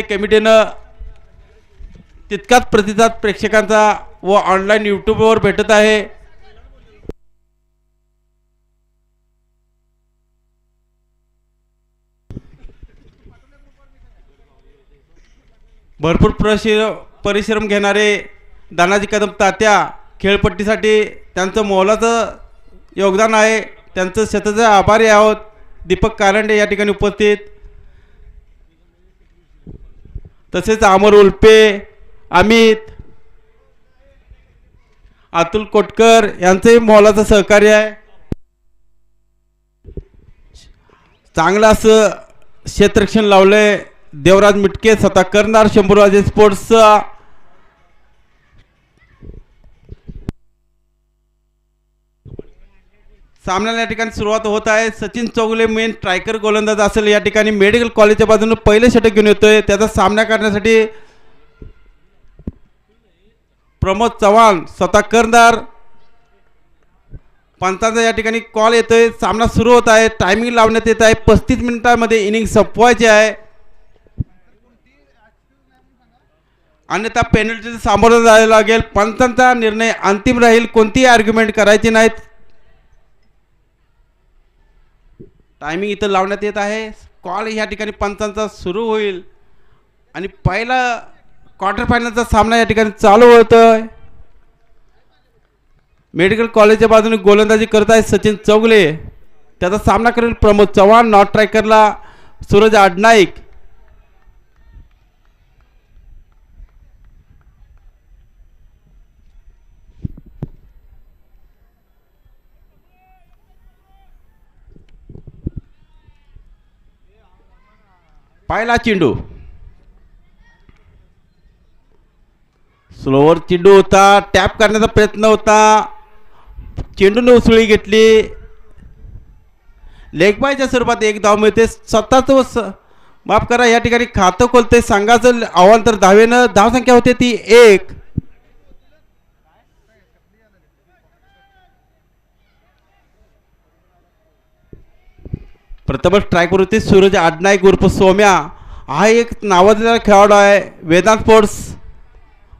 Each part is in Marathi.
कमिटीनं तितकाच प्रतिसाद प्रेक्षकांचा व ऑनलाईन यूट्यूबवर भेटत आहे। भरपूर परिश्रम घेणारे दानाजी कदम तात्या खेळपट्टीसाठी त्यांचं मोलाचं योगदान आहे, त्यांचं शतचे आभारी आहोत। दीपक कारंडे या ठिकाणी उपस्थित, तसेच अमर उल्पे, अमित, अतुल कोटकर यांचे मोलाचं सहकार्य आहे। चांगलं असं क्षेत्ररक्षण लावलंय देवराज मिटके स्वतः करणार शंभूराजे स्पोर्ट्स। सामन्याला या ठिकाणी सुरुवात होत आहे। सचिन चौगुले मेन स्ट्रायकर गोलंदाज असेल। या ठिकाणी मेडिकल कॉलेजच्या बाजूने पहिले षटक घेऊन येतोय, त्याचा सामना करण्यासाठी प्रमोद चव्हाण स्वतः करणार। पंचांचा या ठिकाणी कॉल येतोय, सामना सुरू होत आहे। टायमिंग लावण्यात येत आहे, 35 मिनिटांमध्ये इनिंग संपवायची आहे, अन्यथा पेनल्टीचा सामोरं जायला लागेल। पंचांचा निर्णय अंतिम राहील, कोणतीही आर्ग्युमेंट करायची नाहीत। टायमिंग इथं लावण्यात येत आहे, कॉल या ठिकाणी पंचांचा सुरू होईल आणि पहिला क्वार्टर फायनलचा सामना या ठिकाणी चालू होतोय। मेडिकल कॉलेजच्या बाजूने गोलंदाजी करत आहे सचिन चौगुले, त्याचा सामना करेल प्रमोद चव्हाण। नॉट स्ट्रायकरला सूरज आडनाईक। पहिला चेंडू स्लोवर चेंडू होता, टॅप करण्याचा प्रयत्न होता, चेंडूने उसळी घेतली, लेग बायच्या स्वरूपात एक धाव मिळते। स्वतःच माफ करा, या ठिकाणी खातं खोलते संघाचं अवांतर धावेनं। धावसंख्या होते ती 1। प्रथम स्ट्राईकवर होते सूरज आडनाईक उर्फ सोम्या, हा एक नावाजलेला खेळाडू आहे। वेदांत स्पोर्ट्स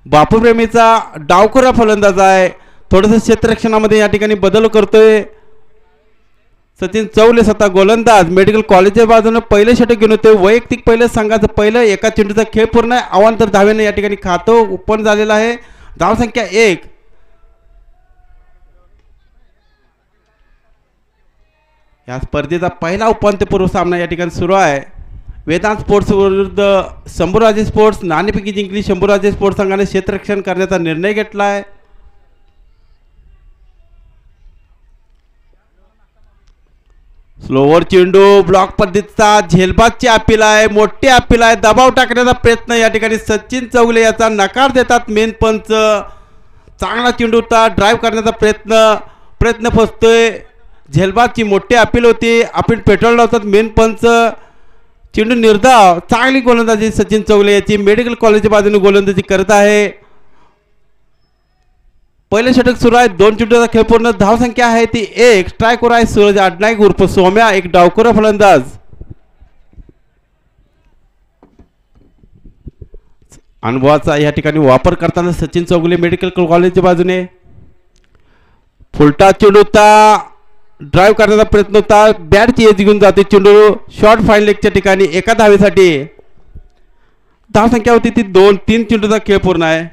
बापूप्रेमीचा डावखोरा फलंदाज आहे, थोडंसं क्षेत्ररक्षणामध्ये या ठिकाणी बदल करतोय। सचिन चौगुले स्वतः गोलंदाज मेडिकल कॉलेजच्या बाजूने पहिले षटक घेऊन होते। वैयक्तिक पहिलं संघाचं पहिलं एका चेंडूचा खेळ पूर्ण आहे, अवांतर धावेने या ठिकाणी खातं ओपन झालेलं आहे। धावसंख्या 1। या स्पर्धेचा पहिला उपांत्यपूर्व सामना या ठिकाणी सुरू आहे। वेदांत स्पोर्ट्स विरुद्ध शंभूराजे स्पोर्ट्स। नाणेफेकी जिंकली शंभूराजे स्पोर्ट्स संघाने क्षेत्ररक्षण करण्याचा निर्णय घेतला आहे। स्लोवर चेंडू ब्लॉक पद्धतीचा झेलबादची अपील आहे, मोठी अपील आहे। दबाव टाकण्याचा प्रयत्न या ठिकाणी सचिन चौगुले याचा नकार देतात मेन पंच। चांगला चेंडू होता, ड्राईव्ह करण्याचा प्रयत्न फसतोय। झेलबादची मोठी अपील होती, अपील पेट्रोल लावतात मेन पंच। चेंडू निर्धाव, चांगली गोलंदाजी सचिन चौगुले याची। मेडिकल कॉलेजच्या बाजूने गोलंदाजी करत आहे। पहिले षटक सुरू आहे, 2 चेंडूचा खेळ पूर्ण। धावसंख्या आहे ती 1। स्ट्राईकवर आहे सूरज आडनाईक उर्फ सोम्या, एक डावखोरा फलंदाज। अनुभवाचा या ठिकाणी वापर करताना सचिन चौगुले मेडिकल कॉलेजच्या बाजूने। फुलटा चेंडू होता, ड्राईव्ह करण्याचा प्रयत्न होता, बॅटची एज घेऊन जाते चेंडू शॉर्ट फाईन लेगच्या ठिकाणी एका धावेसाठी। धावसंख्या होती ती 2। 3 चेंडूचा खेळ पूर्ण आहे।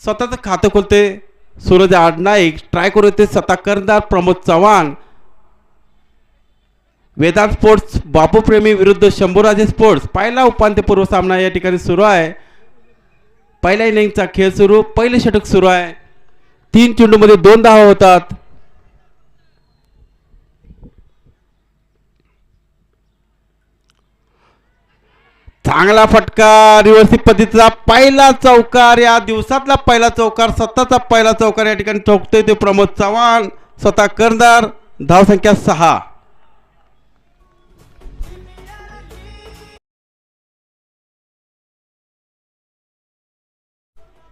स्वतःचं खातं खोलते सूरज आडनाईक, स्ट्रायकर होते स्वतः करणार प्रमोद चव्हाण। वेदांत स्पोर्ट्स बापूप्रेमी विरुद्ध शंभूराजे स्पोर्ट्स। पहिला उपांत्यपूर्व सामना या ठिकाणी सुरू आहे। पहिल्या इनिंगचा खेळ सुरू, पहिले षटक सुरू आहे। 3 चेंडूमध्ये 2 धावा होतात। चांगला फटका रिव्हर्सिंग पद्धतीचा पहिला चौकार, या दिवसातला पहिला चौकार, स्वतःचा पहिला चौकार या ठिकाणी ठोकतोय ते प्रमोद चव्हाण स्वतः करणार। धावसंख्या 6।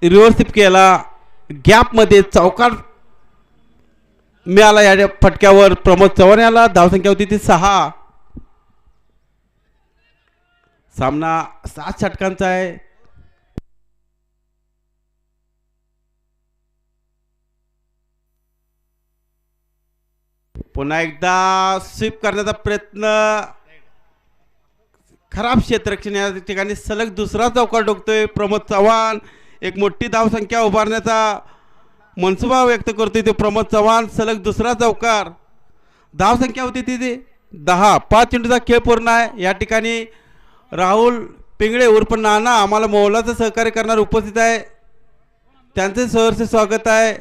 रिव्हर्सिंग केला, गॅप मध्ये चौकार मिळाला या फटक्यावर प्रमोद चव्हाण याला। धावसंख्या होती ती 6। सामना 7 षटकांचा आहे. पुन्हा एकदा स्वीप करण्याचा प्रयत्न, खराब क्षेत्ररक्षण. या ठिकाणी सलग दुसरा चौकार ठोकतोय प्रमोद चव्हाण. एक मोठी धावसंख्या उभारण्याचा मनसुबा व्यक्त करतोय ते प्रमोद चव्हाण. सलग दुसरा चौकार. धावसंख्या होती ती 10. 5 चेंडूचा खेळ पूर्ण आहे. या ठिकाणी राहुल पिंगळे उर्फ नाना आम्हाला मोलाचं सहकार्य करणार उपस्थित आहे. त्यांचे सहर्ष स्वागत आहे.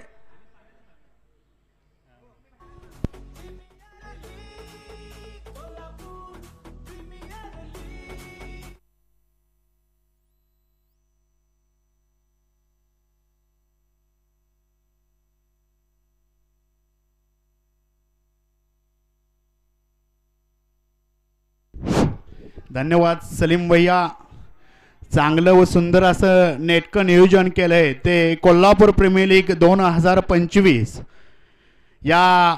धन्यवाद सलीम भैया. चांगलं व सुंदर असं नेटकं नियोजन केलं आहे ते कोल्हापूर प्रीमियर लीग 2025. या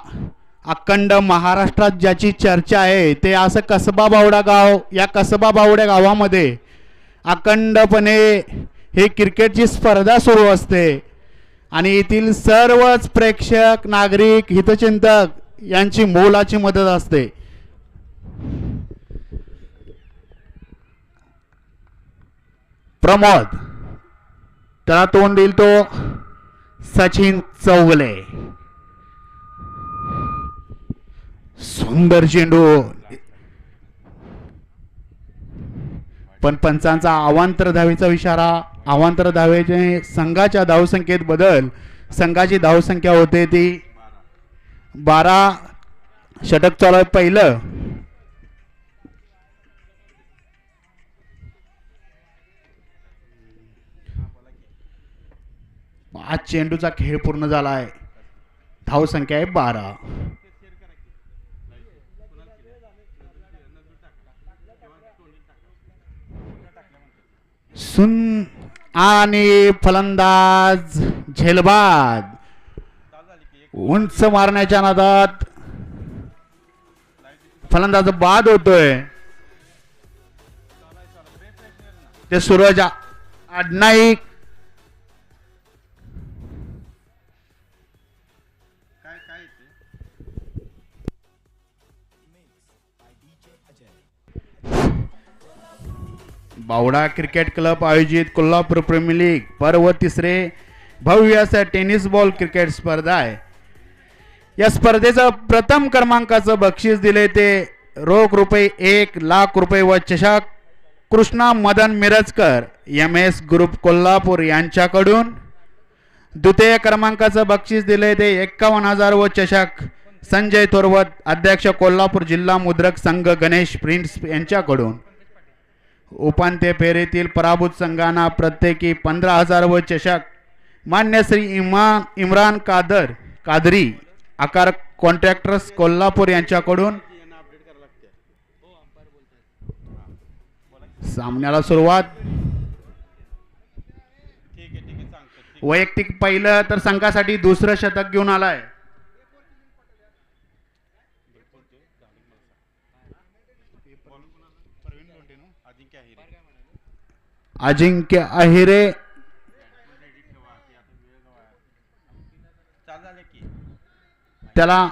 अखंड महाराष्ट्रात ज्याची चर्चा आहे ते असं कसबा बावडा गाव. या कसबा बावड्या गावामध्ये अखंडपणे ही क्रिकेटची स्पर्धा सुरू असते आणि येथील सर्वच प्रेक्षक, नागरिक, हितचिंतक यांची मोलाची मदत असते. प्रमोद, त्याला तोंड देईल तो सचिन चौगले. सुंदर चेंडू, पण पंचांचा अवांतर धावेचा इशारा. अवांतर धावेचे संघाच्या धावसंख्येत बदल. संघाची धावसंख्या होते ती 12. षटक चालू आहे पहिलं. आज चेंडूचा खेळ पूर्ण झाला आहे. धावसंख्या आहे 12. सुन आणि फलंदाज झेलबाद उंच मारण्याच्या नादात फलंदाज बाद होतोय. ते सूरज आडनाईक. बावडा क्रिकेट क्लब आयोजित कोल्हापूर प्रीमियर लीग पर्व 3 भव्य असा टेनिस बॉल क्रिकेट स्पर्धा आहे. या स्पर्धेचं प्रथम क्रमांकाचं बक्षीस दिले ते रोख रुपये 1,00,000 व चषक कृष्णा मदन मिरजकर MS ग्रुप कोल्हापूर यांच्याकडून. द्वितीय क्रमांकाचं बक्षीस दिले ते 51,000 व चषक संजय थोरवत अध्यक्ष कोल्हापूर जिल्हा मुद्रक संघ गणेश प्रिन्स यांच्याकडून. उपांत्य फेरीतील पराभूत संघांना प्रत्येकी 15,000 व चषक मान्य श्री इम्रान कादरी आकार कॉन्ट्रॅक्टर्स कोल्हापूर यांच्याकडून. सामन्याला सुरुवात. वैयक्तिक पहिलं तर संघासाठी दुसरं शतक घेऊन आलाय. अजिंक्य अहिरे. त्याला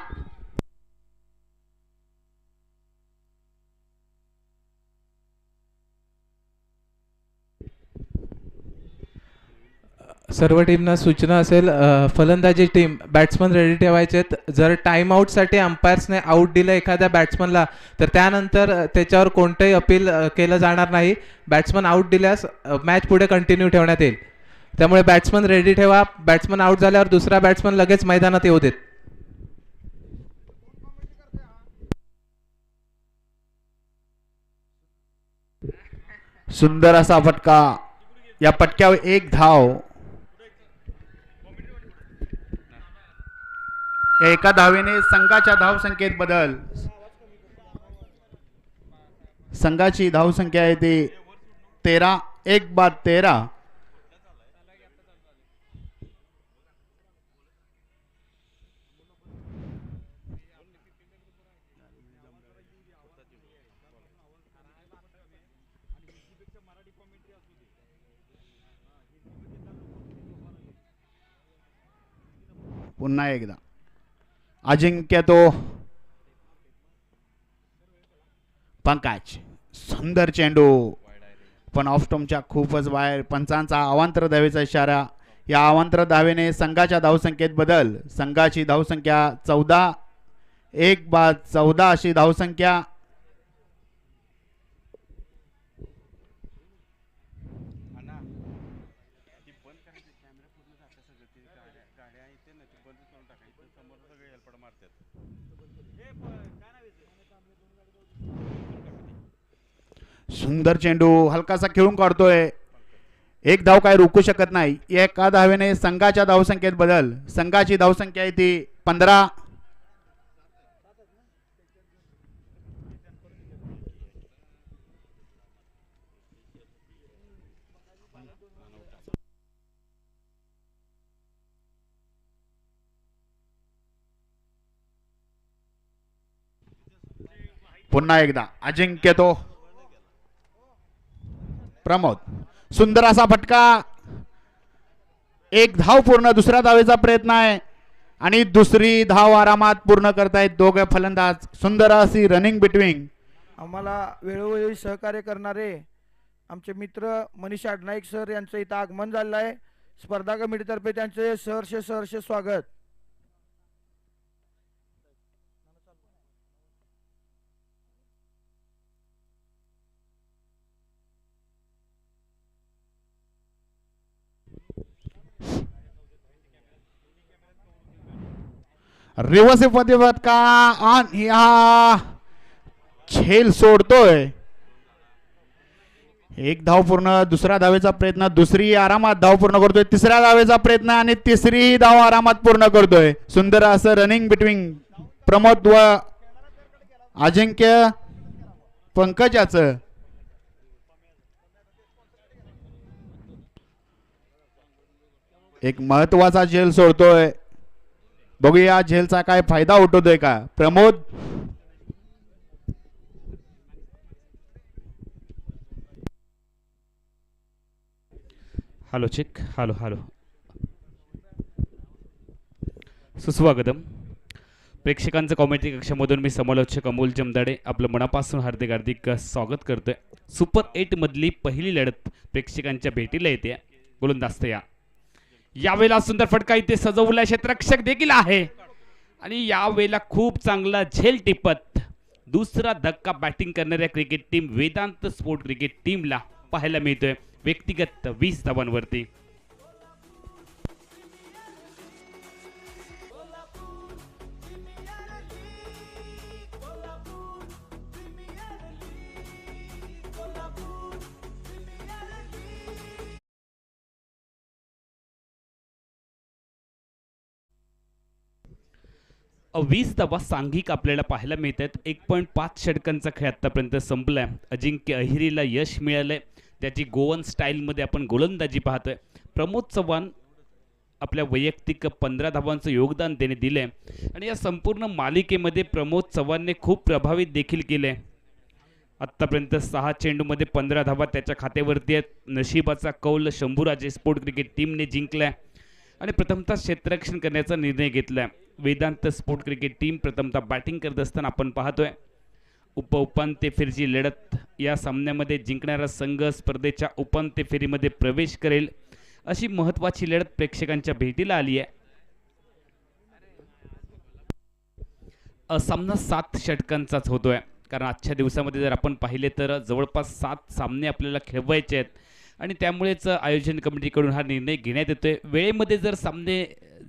सर्व टीमना सूचना असेल, फलंदाजी टीम बॅट्समन रेडी ठेवायचेत. जर टाइम आउटसाठी अंपायर्सने आउट दिलं एखाद्या बॅट्समनला तर त्यानंतर त्याच्यावर कोणतंही अपील केलं जाणार नाही. बॅट्समन आउट दिल्यास मॅच पुढे कंटिन्यू ठेवण्यात येईल. त्यामुळे बॅट्समन रेडी ठेवा. बॅट्समन आउट झाल्यावर दुसरा बॅट्समन लगेच मैदानात येऊ देत. सुंदर असा फटका. या फटक्यावर 1 धाव. एका धावेने संघाच्या धावसंख्येत बदल. संघाची धावसंख्या आहे ती 13. 1 बाद 13. पुन्हा एकदा अजिंक्य तो पंकज सुंदर चेंडू पण ऑफ स्टंपच्या खूपच बाहेर. पंचांचा अवांतर धावेचा इशारा. या अवांतर धावेने संघाच्या धावसंख्येत बदल. संघाची धावसंख्या 14 1 बाद 14 अशी धावसंख्या. सुंदर चेंडू हलकासा खेळून काढतोय. एक धाव काय रोखू शकत नाही. एका धावेने संघाच्या धावसंख्येत बदल. संघाची धावसंख्या आहे ती 15. पुन्हा एकदा अजिंक्य तो प्रमोद. सुंदर असा फटका. एक धाव पूर्ण. दुसऱ्या धावेचा प्रयत्न आहे आणि दुसरी धाव आरामात पूर्ण करतायत दोघे फलंदाज. सुंदर अशी रनिंग बिटवीन. आम्हाला वेळोवेळी सहकार्य करणारे आमचे मित्र मनीष आडनाईक सर यांचं इथं आगमन झालं आहे. स्पर्धा कमिटीतर्फे त्यांचे सहर्ष स्वागत. रिवर्स फटका आणि हा झेल सोडतोय. एक धाव पूर्ण. दुसऱ्या धावेचा प्रयत्न. दुसरी आरामात धाव पूर्ण करतोय. तिसऱ्या धावेचा प्रयत्न आणि तिसरी धाव आरामात पूर्ण करतोय. सुंदर असं रनिंग बिटवीन प्रमोद व अजिंक्य पंकजाचं. एक महत्वाचा झेल सोडतोय. बघूया झेलचा काय फायदा उठवतोय का Pramod. Hello check. Hello hello. सुस्वागतम. प्रेक्षकांचं कॉमेंट्री कक्षामधून मी समालोचक अमोल जमदाडे आपलं मनापासून हार्दिक हार्दिक स्वागत करतोय. सुपर 8 मधली पहिली लढत प्रेक्षकांच्या भेटीला येते. गोलंदाज तयार. यावेळेला सुंदर फटका इथे सजवला. क्षेत्ररक्षक देखील आहे आणि यावेळेला खूप चांगला झेल टिपत दुसरा धक्का बॅटिंग करणाऱ्या cricket team Vedant sport cricket टीमला पाहायला मिळतोय व्यक्तिगत 20 धावांवरती. 20 धावा सांघिक आपल्याला पाहायला मिळतात. 1.5 षटकांचा खेळ आतापर्यंत संपलाय. अजिंक्य अहिरेला यश मिळालंय. त्याची गोवन स्टाईलमध्ये आपण गोलंदाजी पाहतोय. प्रमोद चव्हाण आपल्या वैयक्तिक 15 धावांचं योगदान त्याने दिलंय आणि या संपूर्ण मालिकेमध्ये प्रमोद चव्हाणने खूप प्रभावित देखील केले. आत्तापर्यंत 6 चेंडूमध्ये 15 धावा त्याच्या खात्यावरती आहेत. नशिबाचा कौल शंभूराजे स्पोर्ट क्रिकेट टीमने जिंकलाय आणि प्रथमतः क्षेत्ररक्षण करण्याचा निर्णय घेतलाय. वेदांत स्पोर्ट क्रिकेट टीम प्रथमतः बॅटिंग करत असताना आपण पाहतोय. उपांत्य फेरीची लढत. या सामन्यामध्ये जिंकणारा संघ स्पर्धेच्या उपांत्य फेरीमध्ये प्रवेश करेल अशी महत्त्वाची लढत प्रेक्षकांच्या भेटीला आली आहे. सामना 7 षटकांचाच होतोय कारण आजच्या दिवसामध्ये जर आपण पाहिले तर जवळपास 7 सामने आपल्याला खेळवायचे आहेत आणि त्यामुळेच आयोजन कमिटीकडून हा निर्णय घेण्यात येतोय. वेळेमध्ये जर सामने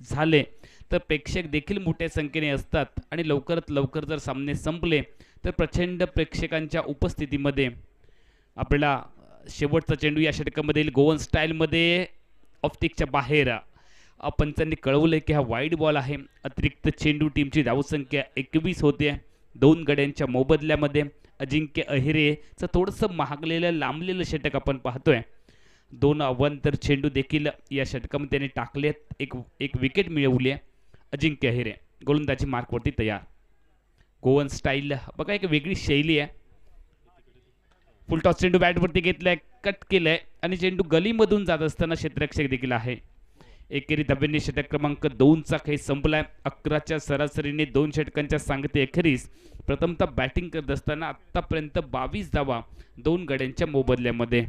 झाले तर प्रेक्षक देखील मोठ्या संख्येने असतात आणि लवकरात लवकर जर सामने संपले तर प्रचंड प्रेक्षकांच्या उपस्थितीमध्ये आपल्याला शेवटचा चेंडू या षटकामध्ये गोवन स्टाईलमध्ये ऑफस्टिकच्या बाहेर पंचांनी कळवलं की हा वाईड बॉल आहे. अतिरिक्त चेंडू. टीमची धावसंख्या 21 होते. 2 गड्यांच्या मोबदल्यामध्ये अजिंक्य अहिरेचं थोडंसं महागलेलं लांबलेलं षटक आपण पाहतोय. 2 अवांतर चेंडू देखील या षटकामध्ये त्याने टाकलेत. एक विकेट मिळवली आहे. अजिंक्य अहिरे गोलंदाजी मार्कवरती तयार. गोवन स्टाईल बघा एक वेगळी शैली आहे. फुलटॉस चेंडू बॅटवरती घेतलाय. कट केलाय आणि चेंडू गलीमधून जात असताना क्षेत्ररक्षक देखील आहे. एकेरी धाब्यांनी षटक क्रमांक 2चा खेळ संपलाय. 11च्या सरासरीने 2 षटकांच्या सांगते अखेरीस प्रथमतः बॅटिंग करत असताना आतापर्यंत 22 धावा 2 गड्यांच्या मोबदल्यामध्ये.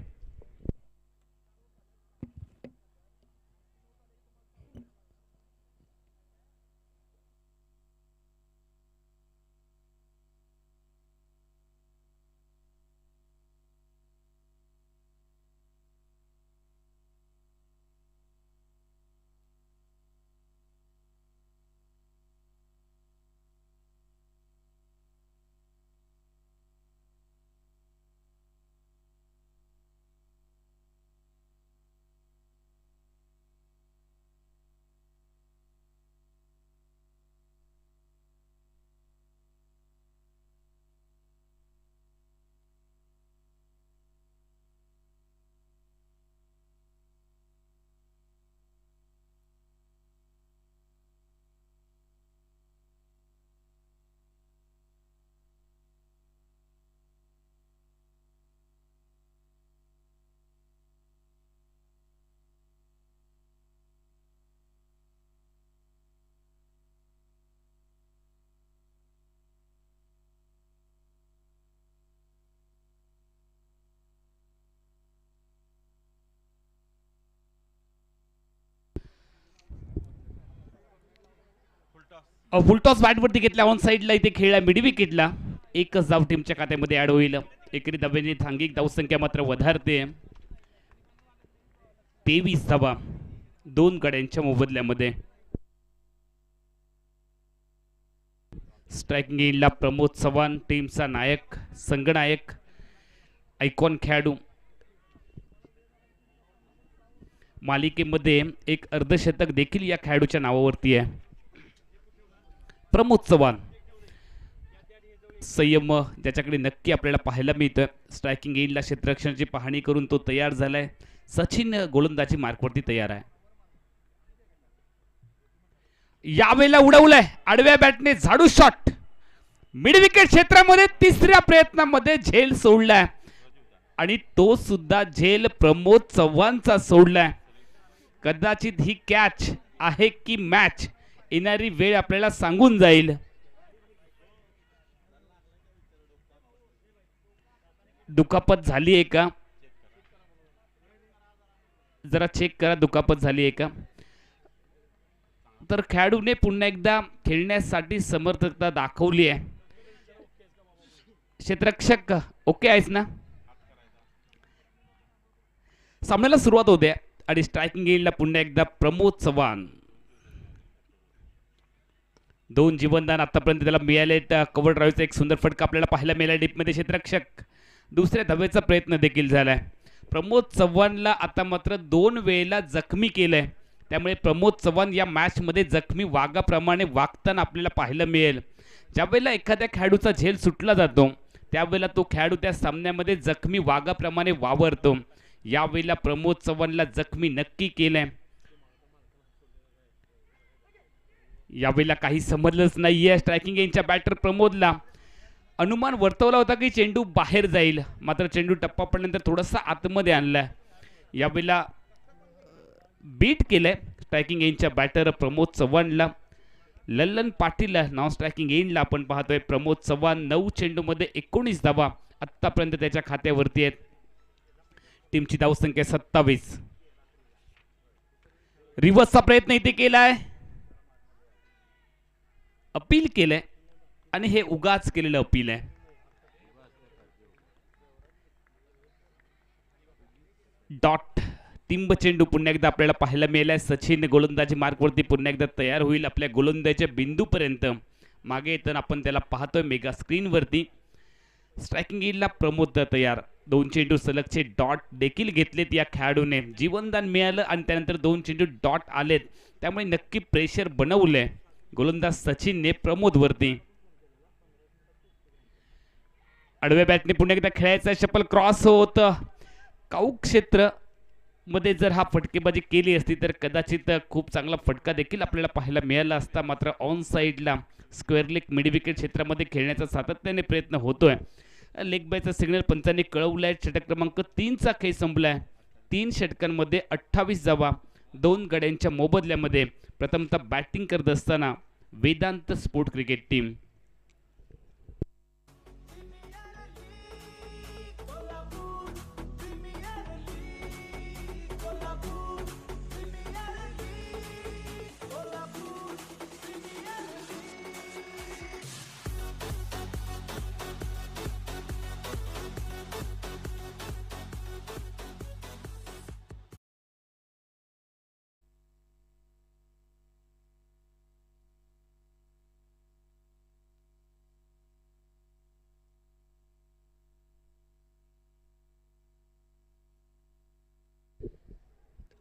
फुलटॉस बॅटवरती घेतला, ऑन साईडला इथे खेळला मिड विकेटला. एकच धाव टीमच्या खात्यामध्ये ऍड होईल. एकेरी धाब्याने सांघिक धावसंख्या मात्र वधारते. 23 धावा 2 गड्यांच्या मोबदल्यामध्ये. स्ट्रायकिंग एंडला प्रमोद चव्हाण, टीमचा नायक, संघनायक, आयकॉन खेळाडू. मालिकेमध्ये एक अर्धशतक देखील या खेळाडूच्या नावावरती आहे. प्रमोद चव्हाण संयम ज्याच्याकडे नक्की आपल्याला पाहायला मिळतं. स्ट्रायकिंग एंडला क्षेत्ररक्षणाची पाहणी करून तो तयार झालाय. सचिन गोलंदाजी मार्कवरती तयार आहे. यावेळेला उडवलाय आडव्या बॅटने झाडू शॉट. मिड विकेट क्षेत्रामध्ये तिसऱ्या प्रयत्नामध्ये झेल सोडलाय आणि तो सुद्धा झेल प्रमोद चव्हाणचा सोडलाय. कदाचित ही कॅच आहे की मॅच येणारी वेळ आपल्याला सांगून जाईल. दुखापत झाली आहे का जरा चेक करा, दुखापत झाली आहे का. तर खेळाडूने पुन्हा एकदा खेळण्यासाठी समर्थता दाखवली आहे. क्षेत्ररक्षक ओके आहेस ना. सामन्याला सुरुवात होते आणि स्ट्रायकिंग एंडला पुन्हा एकदा प्रमोद चव्हाण. 2 जीवनदान आतापर्यंत त्याला मिळाले. कव्हर ड्राईव्हचा एक सुंदर फटका आपल्याला पाहायला मिळाला डीपमध्ये. क्षेत्ररक्षक दुसऱ्या धावेचा प्रयत्न देखील झालाय. प्रमोद चव्हाणला आता मात्र 2 वेळेला जखमी केलंय. त्यामुळे प्रमोद चव्हाण या मॅचमध्ये जखमी वाघाप्रमाणे वागताना आपल्याला पाहायला मिळेल. ज्यावेळेला एखाद्या खेळाडूचा झेल सुटला जातो त्यावेळेला तो खेळाडू त्या सामन्यामध्ये जखमी वाघाप्रमाणे वावरतो. यावेळेला प्रमोद चव्हाणला जखमी नक्की केलंय. यावेळेला काही समजलंच नाहीये. स्ट्रायकिंग एंडच्या बॅटर प्रमोदला अनुमान वर्तवला होता की चेंडू बाहेर जाईल, मात्र चेंडू टप्पा पडल्यानंतर थोडासा आतमध्ये आणलाय. यावेळेला बीट केलंय स्ट्रायकिंग एंडच्या बॅटर प्रमोद चव्हाणला. लल्लन पाटील नॉन स्ट्रायकिंग एंडला आपण पाहतोय. प्रमोद चव्हाण 9 चेंडूमध्ये 19 धावा आतापर्यंत त्याच्या खात्यावरती आहेत. टीमची धावसंख्या 27. रिव्हर्सचा प्रयत्न इथे केलाय, अपील केलंय आणि हे उगाच केलेलं अपील आहे. डॉट टिंब चेंडू पुन्हा एकदा आपल्याला पाहायला मिळालाय. सचिन गोलंदाजी मार्कवरती पुन्हा एकदा तयार होईल आपल्या गोलंदाजीच्या बिंदूपर्यंत. मागे येताना आपण त्याला पाहतोय मेगा स्क्रीनवरती. स्ट्रायकिंग एंडला प्रमोद तयार. 2 चेंडू सलगचे डॉट देखील घेतलेत या खेळाडूने. जीवनदान मिळालं आणि त्यानंतर 2 चेंडू डॉट आलेत, त्यामुळे नक्की प्रेशर बनवलंय गोलंदाज सचिनने प्रमोद वरती. आडव्या बॅटने पुन्हा एकदा खेळायचा. शपल क्रॉस होत काऊक क्षेत्र मध्ये जर हा फटकेबाजी केली असती तर कदाचित खूप चांगला फटका देखील आपल्याला पाहायला मिळाला असता. मात्र ऑन साईडला स्क्वेअर लेग मिड विकेट क्षेत्रामध्ये खेळण्याचा सातत्याने प्रयत्न होतोय. लेग बायचा सिग्नल पंचांनी कळवलाय. षटक क्रमांक 3चा खेळ संपलाय. 3 षटकांमध्ये 28 धावा दोन गड्यांच्या मोबदल्यामध्ये प्रथमतः बॅटिंग करत असताना वेदांत स्पोर्ट क्रिकेट टीम.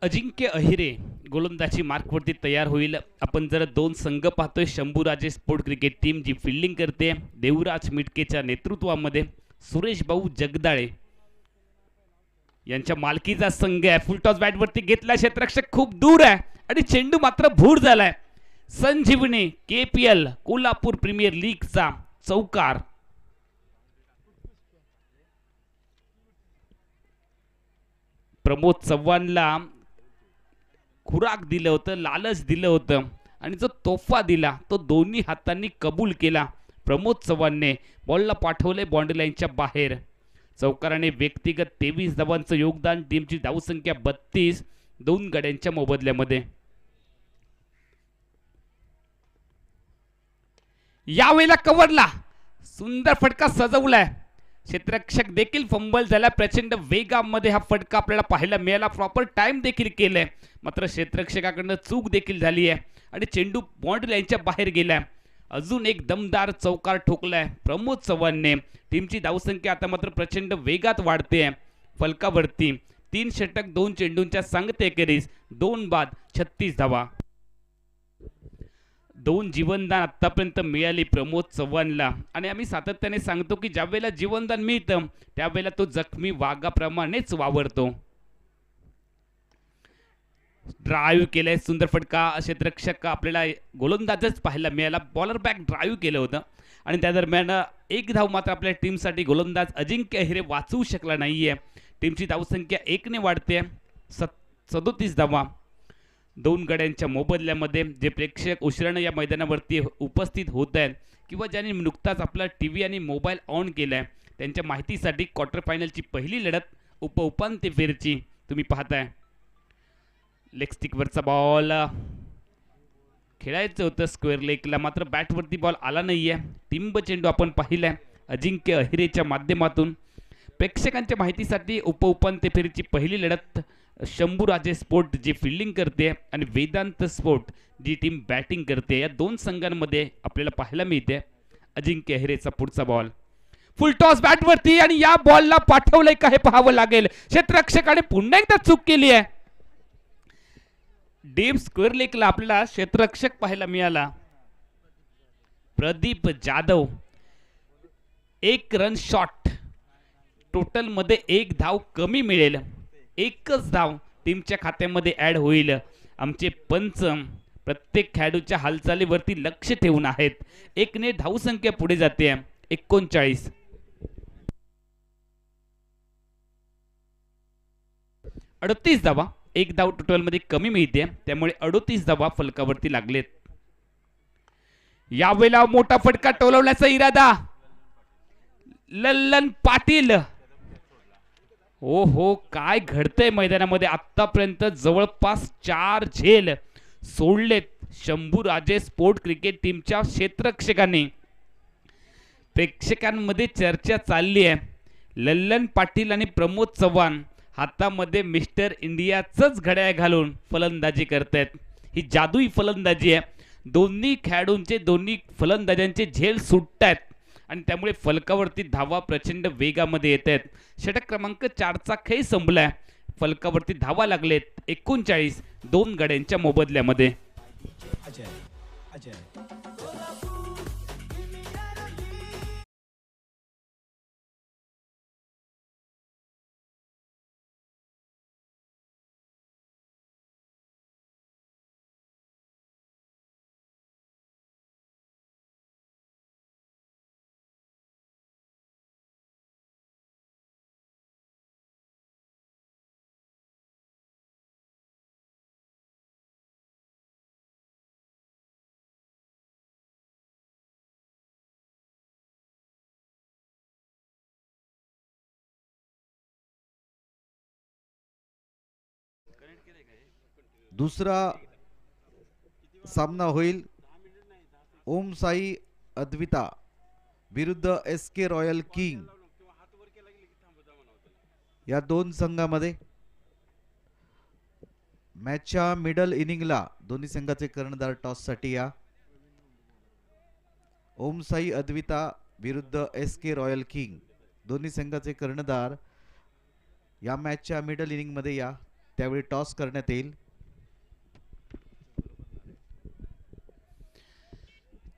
अजिंक्य अहिरे गोलंदाजी मार्कवरती तयार होईल. आपण जर दोन संघ पाहतोय, शंभूराजे स्पोर्ट क्रिकेट टीम जी फिल्डिंग करते देवराज मिटकेच्या नेतृत्वामध्ये, सुरेश भाऊ जगदाळे यांच्या मालकीचा संघ आहे. फुलटॉस बॅटवरती घेतला, क्षेत्ररक्षक खूप दूर आहे आणि चेंडू मात्र भूर झालाय. संजीवनी KPL कोल्हापूर प्रीमियर लीगचा चौकार. प्रमोद चव्हाणला खुराक दिलं होतं, लालच दिलं होतं आणि जो तोफा दिला तो दोन्ही हातांनी कबूल केला. प्रमोद चव्हाणने बॉलला पाठवले बाउंड्री लाईनच्या बाहेर. चौकाराने व्यक्तिगत 23 धावांचं योगदान, टीमची धावसंख्या 32, दोन गड्यांच्या मोबदल्यामध्ये. यावेळेला कव्हरला सुंदर फटका सजवलाय. क्षेत्ररक्षक देखील फंबल झाला. प्रचंड वेगामध्ये हा फटका आपल्याला पाहायला मिळाला. प्रॉपर टाइम देखील केलंय, मात्र क्षेत्ररक्षकाकडनं चूक देखील झाली आहे आणि चेंडू बाउंड्री लाईनच्या बाहेर गेलाय. अजून एक दमदार चौकार ठोकलाय प्रमोद चव्हाणने. टीमची धावसंख्या आता मात्र प्रचंड वेगात वाढते. फलकावरती 3 षटक 2 चेंडूंच्या सांगते एकेरीस 2 बाद 36 धावा. 2 जीवनदान आतापर्यंत मिळाली प्रमोद चव्हाणला आणि आम्ही सातत्याने सांगतो की ज्या वेळेला जीवनदान मिळतं त्यावेळेला तो जखमी वाघाप्रमाणेच वावरतो. ड्राईव्ह केलंय, सुंदर फटका. क्षेत्ररक्षक आपल्याला गोलंदाजच पाहायला मिळाला. बॉलर बॅक ड्राईव्ह केलं होतं आणि त्या दरम्यान एक धाव मात्र आपल्या टीमसाठी गोलंदाज अजिंक्य अहिरे वाचवू शकला नाहीये. टीमची धावसंख्या 1 ने वाढते, 37 धावा. दोन गड्यांच्या मोबदल्यामध्ये जे प्रेक्षक उशिरानं या मैदानावरती उपस्थित होत आहेत किंवा ज्यांनी नुकताच आपला TV आणि मोबाईल ऑन केलाय त्यांच्या माहितीसाठी क्वार्टर फायनलची पहिली लढत उपांत्य फेरीची तुम्ही पाहताय. लेग स्टिकवरचा बॉल खेळायचं होतं स्क्वेअर लेगला, मात्र बॅटवरती बॉल आला नाहीये. टिंब चेंडू आपण पाहिलाय अजिंक्य अहिरेच्या माध्यमातून. प्रेक्षकांच्या माहितीसाठी उपांत्य फेरीची पहिली लढत शंभूराजे स्पोर्ट जी फिल्डिंग करते आणि वेदांत स्पोर्ट जी टीम बॅटिंग करते, या दोन संघांमध्ये आपल्याला पाहायला मिळते. अजिंक्य अहिरेचा पुढचा बॉल फुल टॉस बॅटवरती आणि या बॉलला पाठवलंय का हे पाहावं लागेल. क्षेत्ररक्षकाने पुन्हा एकदा चूक केली आहे. डीप स्क्वेअर लेगला आपल्याला क्षेत्ररक्षक पाहायला मिळाला Pradeep Jadhav. 1 run shot, total मध्ये 1 धाव कमी मिळेल. 1च धाव टीमच्या खात्यामध्ये ऍड होईल. आमचे पंच प्रत्येक खेळाडूच्या हालचालीवरती लक्ष ठेवून आहेत. 1 ने धावसंख्या पुढे जाते 39. 38 धावा, 1 धाव टोटल मध्ये कमी मिळते, त्यामुळे 38 धावा फलकावरती लागलेत. यावेळेला मोठा फटका टोलवण्याचा इरादा लल्लन पाटील. ओ हो, काय घडतंय मैदानामध्ये. आतापर्यंत जवळपास 4 झेल सोडलेत शंभूराजे स्पोर्ट क्रिकेट टीमच्या क्षेत्ररक्षकांनी. प्रेक्षकांमध्ये चर्चा चालली आहे. लल्लन पाटील आणि प्रमोद चव्हाण हातामध्ये मिस्टर इंडियाचंच घड्याळ घालून फलंदाजी करतायत. ही जादुई फलंदाजी आहे. दोन्ही खेळाडूंचे, दोन्ही फलंदाजांचे झेल सुटतायत आणि त्यामुळे फलकावरती धावा प्रचंड वेगामध्ये येत आहेत. षटक क्रमांक 4चा खेळ संपलाय. फलकावरती धावा लागलेत 39 दोन गड्यांच्या मोबदल्यामध्ये. दुसरा सामना होईल ओम साई अद्विता विरुद्ध एस के रॉयल किंग या दोन संघामध्ये. मॅचच्या मिडल इनिंगला दोन्ही संघाचे कर्णधार टॉससाठी या. ओम साई अद्विता विरुद्ध एस के रॉयल किंग दोन्ही संघाचे कर्णधार या मॅचच्या मिडल इनिंगमध्ये या. त्यावेळी टॉस करण्यात येईल.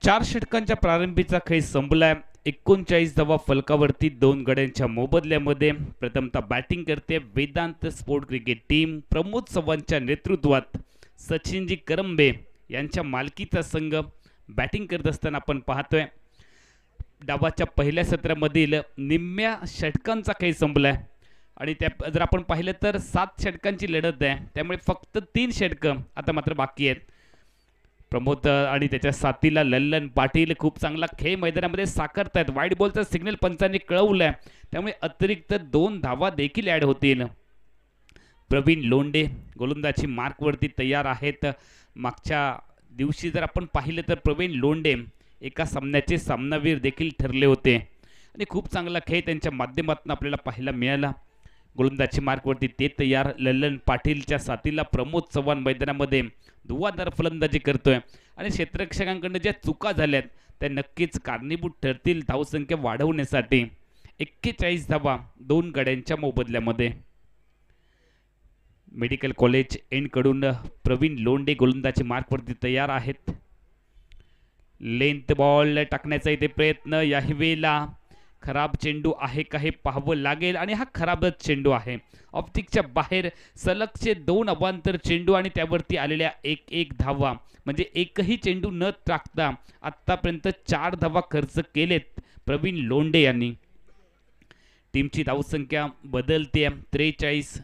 4 षटकांच्या प्रारंभीचा खेळ संपलाय. 39 धावा फलकावरती 2 गड्यांच्या मोबदल्यामध्ये. प्रथमतः बॅटिंग करते Vedant sport cricket team. Pramod चव्हाणच्या नेतृत्वात सचिनजी करंबे यांच्या मालकीचा संघ बॅटिंग करत असताना आपण पाहतोय. डावाच्या पहिल्या सत्रामधील निम्म्या षटकांचा खेळ संपलाय आणि त्या जर आपण पाहिलं तर 7 षटकांची लढत आहे. त्यामुळे फक्त 3 षटकं आता मात्र बाकी आहेत. प्रमोद आणि त्याच्या साथीला लल्लन पाटील खूप चांगला खेळ मैदानामध्ये साकारतायत. वाईट बॉलचा सिग्नल पंचांनी कळवलाय, त्यामुळे अतिरिक्त 2 धावा देखील ॲड होतील. प्रवीण लोंढे गोलंदाजी मार्कवरती तयार आहेत. मागच्या दिवशी जर आपण पाहिलं तर प्रवीण लोंढे एका सामन्याचे सामनावीर देखील ठरले होते आणि खूप चांगला खेळ त्यांच्या माध्यमातून आपल्याला पाहायला मिळाला. गोलंदाजी मार्कवरती ते तयार. लल्लन पाटीलच्या साथीला प्रमोद चव्हाण मैदानामध्ये धुवाधार फलंदाजी करतोय आणि क्षेत्ररक्षकांकडून ज्या चुका झाल्यात त्या नक्कीच कारणीभूत ठरतील धावसंख्या वाढवण्यासाठी. 41 धावा 2 गड्यांच्या मोबदल्यामध्ये. मेडिकल कॉलेज एंडकडून प्रवीण लोंढे गोलंदाजी मार्कवरती तयार आहेत. लेंथ बॉल टाकण्याचा इथे प्रयत्न. याही वेळेला खराब चेंडू आहे का हे पाहावं लागेल आणि हा खराबच चेंडू आहे. ऑप्टिकच्या बाहेर सलगचे 2 अवांतर चेंडू आणि त्यावरती आलेल्या 1-1 धावा, म्हणजे एकही चेंडू न टाकता आत्तापर्यंत 4 धावा खर्च केलेत प्रवीण लोंढे यांनी. टीमची धावसंख्या बदलते. 43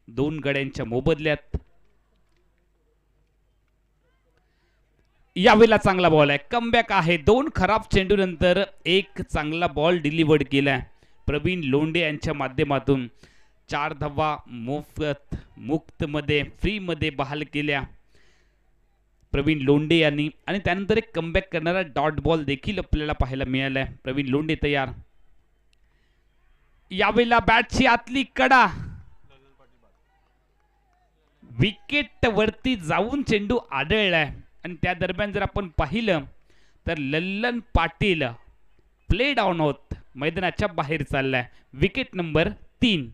2 गड्यांच्या मोबदल्यात. यावेळेला चांगला बॉल आहे. कमबॅक आहे. 2 खराब चेंडू नंतर एक चांगला बॉल डिलिव्हर्ड केलाय प्रवीण लोंढे यांच्या माध्यमातून. 4 धावा मुक्तमध्ये फ्रीमध्ये बहाल केल्या प्रवीण लोंढे यांनी आणि त्यानंतर एक कमबॅक करणारा डॉट बॉल देखील आपल्याला पाहायला मिळालाय. प्रवीण लोंढे तयार. यावेळेला बॅटची आतली कडा विकेट वरती जाऊन चेंडू आढळलाय आणि त्या दरम्यान जर आपण पाहिलं तर लल्लन पाटील प्ले डाऊन होत मैदानाच्या बाहेर चाललाय. Wicket number 3.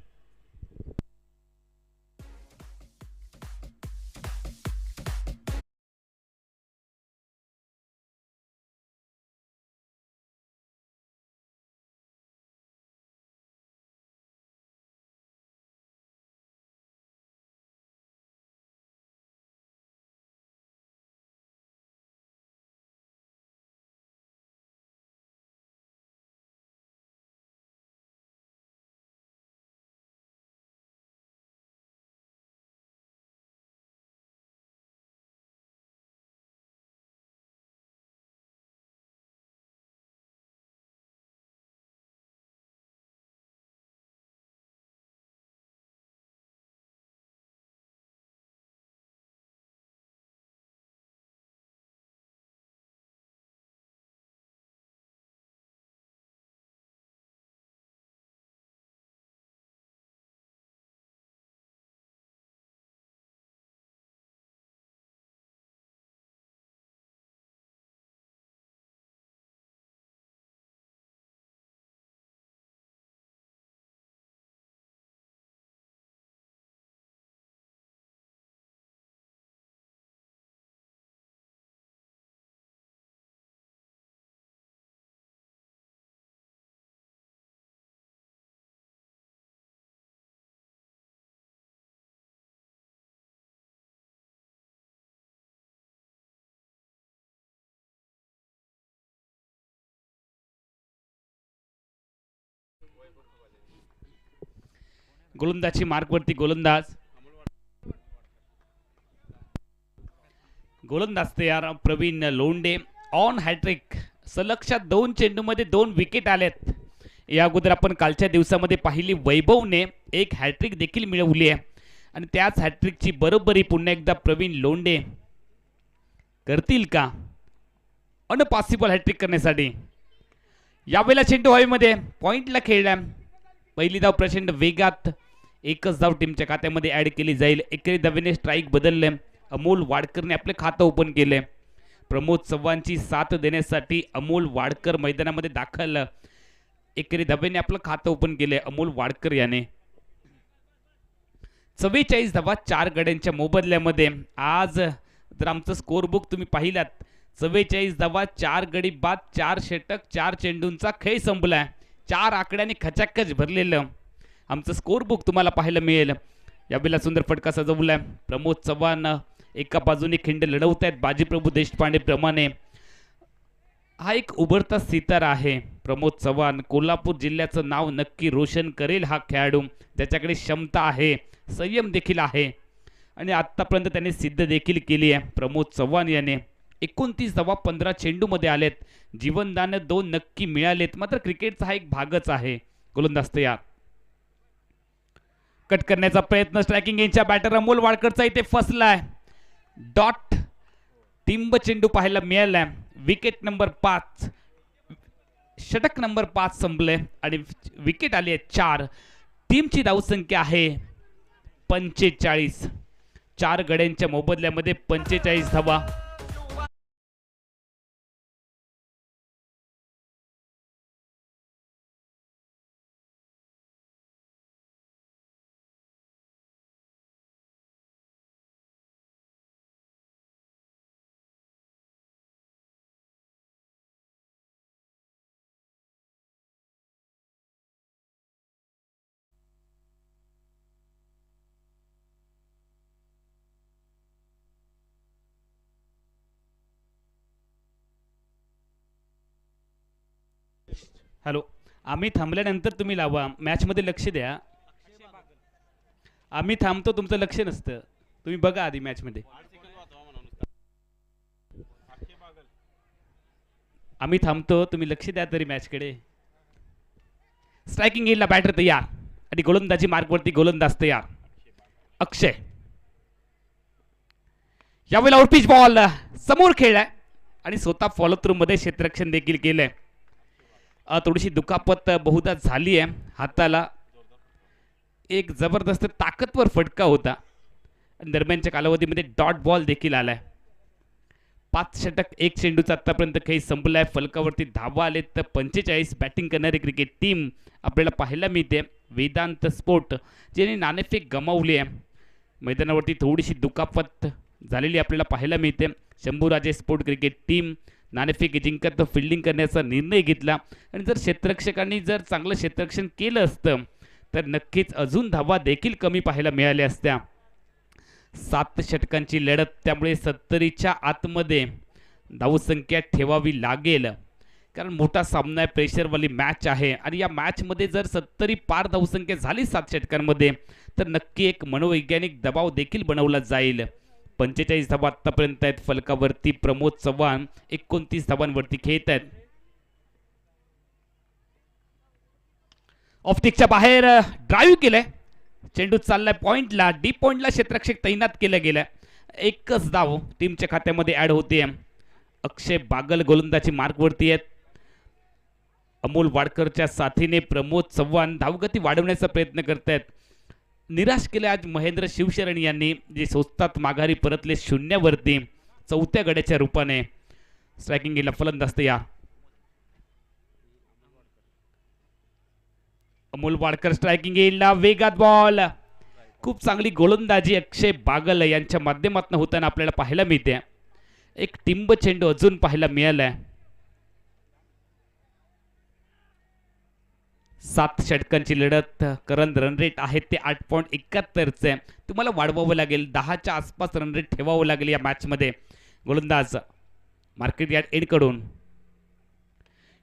गोलंदाजी मार्कवरती गोलंदाज तयार प्रवीण लोंढे. On hat trick. सलगच्या 2 चेंडूमध्ये 2 विकेट आलेत. या अगोदर आपण कालच्या दिवसामध्ये पाहिली वैभवने एक हॅट्रिक देखील मिळवली आहे आणि त्याच हॅट्रिकची बरोबरी पुन्हा एकदा प्रवीण लोंढे करतील का अनपॉसिबल हॅट्रिक करण्यासाठी. यावेळेला चेंडू हवेमध्ये पॉइंटला खेळला. पहिली धाव प्रचंड वेगात, एकच धाव टीमच्या खात्यामध्ये ऍड केली जाईल. एकेरी धावेने स्ट्राईक बदलले. अमोल वाडकरने आपले खातं ओपन केले. प्रमोद चव्हाणची साथ देण्यासाठी अमोल वाडकर मैदानामध्ये दाखल. एकेरी धावेने आपलं खातं ओपन केले अमोल वाडकर याने. 44 धावा 4 गड्यांच्या मोबदल्यामध्ये. आज जर आमचं स्कोर बुक तुम्ही पाहिलात, 44 धावा 4 गडी बाद 4 षटक 4 चेंडूंचा खेळ संपलाय. 4 आकड्याने खचाखच भरलेलं आमचं स्कोर बुक तुम्हाला पाहायला मिळेल. यावेळेला सुंदर फटका सजवलाय. प्रमोद चव्हाण एका बाजूने खिंड लढवत आहेत बाजीप्रभू देशपांडे प्रमाणे. हा एक उभरता सितारा आहे प्रमोद चव्हाण. कोल्हापूर जिल्ह्याचं नाव नक्की रोशन करेल हा खेळाडू, ज्याच्याकडे क्षमता आहे, संयम देखील आहे आणि आतापर्यंत त्याने सिद्ध देखील केली आहे. प्रमोद चव्हाण याने 29 धावा 15 चेंडूमध्ये आलेत. जीवनदान 2 नक्की मिळालेत. मात्र क्रिकेटचा हा एक भागच आहे. गोलंदाज तयार. कट करण्याचा प्रयत्न स्ट्रायकिंग एंडच्या बॅटर अमोल वाडकरचा इथे फसलाय. डॉट टिंब चेंडू पाहायला मिळालाय. विकेट नंबर 5, षटक नंबर 5 संपले आणि विकेट आली आहे 4. टीमची धावसंख्या आहे 45. 4 गड्यांच्या मोबदल्यामध्ये 45 धावा. हॅलो, आम्ही थांबल्यानंतर तुम्ही लावा. मॅच मध्ये लक्ष द्या. आम्ही थांबतो, तुमचं लक्ष नसतं. तुम्ही बघा आधी मॅच मध्ये. आम्ही थांबतो, तुम्ही लक्ष द्या तरी मॅचकडे. स्ट्रायकिंग एंडला बॅटर तयार आणि गोलंदाजी मार्कवरती गोलंदाज तयार. अक्षय यावेळेला आउटपिच बॉल समोर खेळलाय आणि स्वतः फॉलो थ्रू मध्ये क्षेत्ररक्षण देखील केलंय. थोडीशी दुखापत बहुधा झाली आहे हाताला. एक जबरदस्त ताकदवर फटका होता. दरम्यानच्या कालावधीमध्ये डॉट बॉल देखील आलाय. 5 षटक 1 चेंडूचा आतापर्यंत खेळ संपलाय. फलकावरती धावा आले तर 45. बॅटिंग करणारी क्रिकेट टीम आपल्याला पाहायला मिळते. वेदांत स्पोर्ट ज्याने नाणेफेक गमावली आहे. मैदानावरती थोडीशी दुखापत झालेली आपल्याला पाहायला मिळते. शंभूराजे स्पोर्ट क्रिकेट टीम नाणेफेक जिंकत फिल्डिंग करण्याचा निर्णय घेतला आणि जर क्षेत्ररक्षकांनी जर चांगलं क्षेत्ररक्षण केलं असतं तर नक्कीच अजून धावा देखील कमी पाहायला मिळाल्या असत्या. 7 षटकांची लढत, त्यामुळे 70च्या आतमध्ये धावसंख्या ठेवावी लागेल. कारण मोठा सामना आहे, प्रेशरवाली मॅच आहे आणि या मॅचमध्ये जर 70 पार धावसंख्या झाली 7 षटकांमध्ये तर नक्की एक मनोवैज्ञानिक दबाव देखील बनवला जाईल. 45 धावा आतापर्यंत आहेत फलकावरती. प्रमोद चव्हाण 29 धावांवरती खेळत आहेत. ऑफस्टिकच्या बाहेर ड्राईव्ह केलंय. चेंडू चाललाय पॉइंटला. डीप पॉइंटला क्षेत्ररक्षक तैनात केलं गेलं. एकच धाव टीमच्या खात्यामध्ये ऍड होते. अक्षय बागल गोलंदाजी मार्कवरती आहेत. अमोल वाडकरच्या साथीने प्रमोद चव्हाण धावगती वाढवण्याचा प्रयत्न करतायत. निराश केले आज महेंद्र शिवशरण यांनी, जे स्वस्तात माघारी परतले शून्यावरती 4थ्या गड्याच्या रूपाने. स्ट्रायकिंग गेला फलंदाज तयार. अमोल वाडकर स्ट्रायकिंग येईल. वेगात बॉल. खूप चांगली गोलंदाजी अक्षय बागल यांच्या माध्यमातून होताना आपल्याला पाहायला मिळते. एक टिंब चेंडू अजून पाहायला मिळालाय. 7 षटकांची लढत. करंट रन रेट आहे ते 8.71चे. तुम्हाला वाढवावं लागेल. 10च्या आसपास रन रेट ठेवावं लागेल या मॅच मध्ये. गोलंदाज मार्केट यार्ड एंड कडून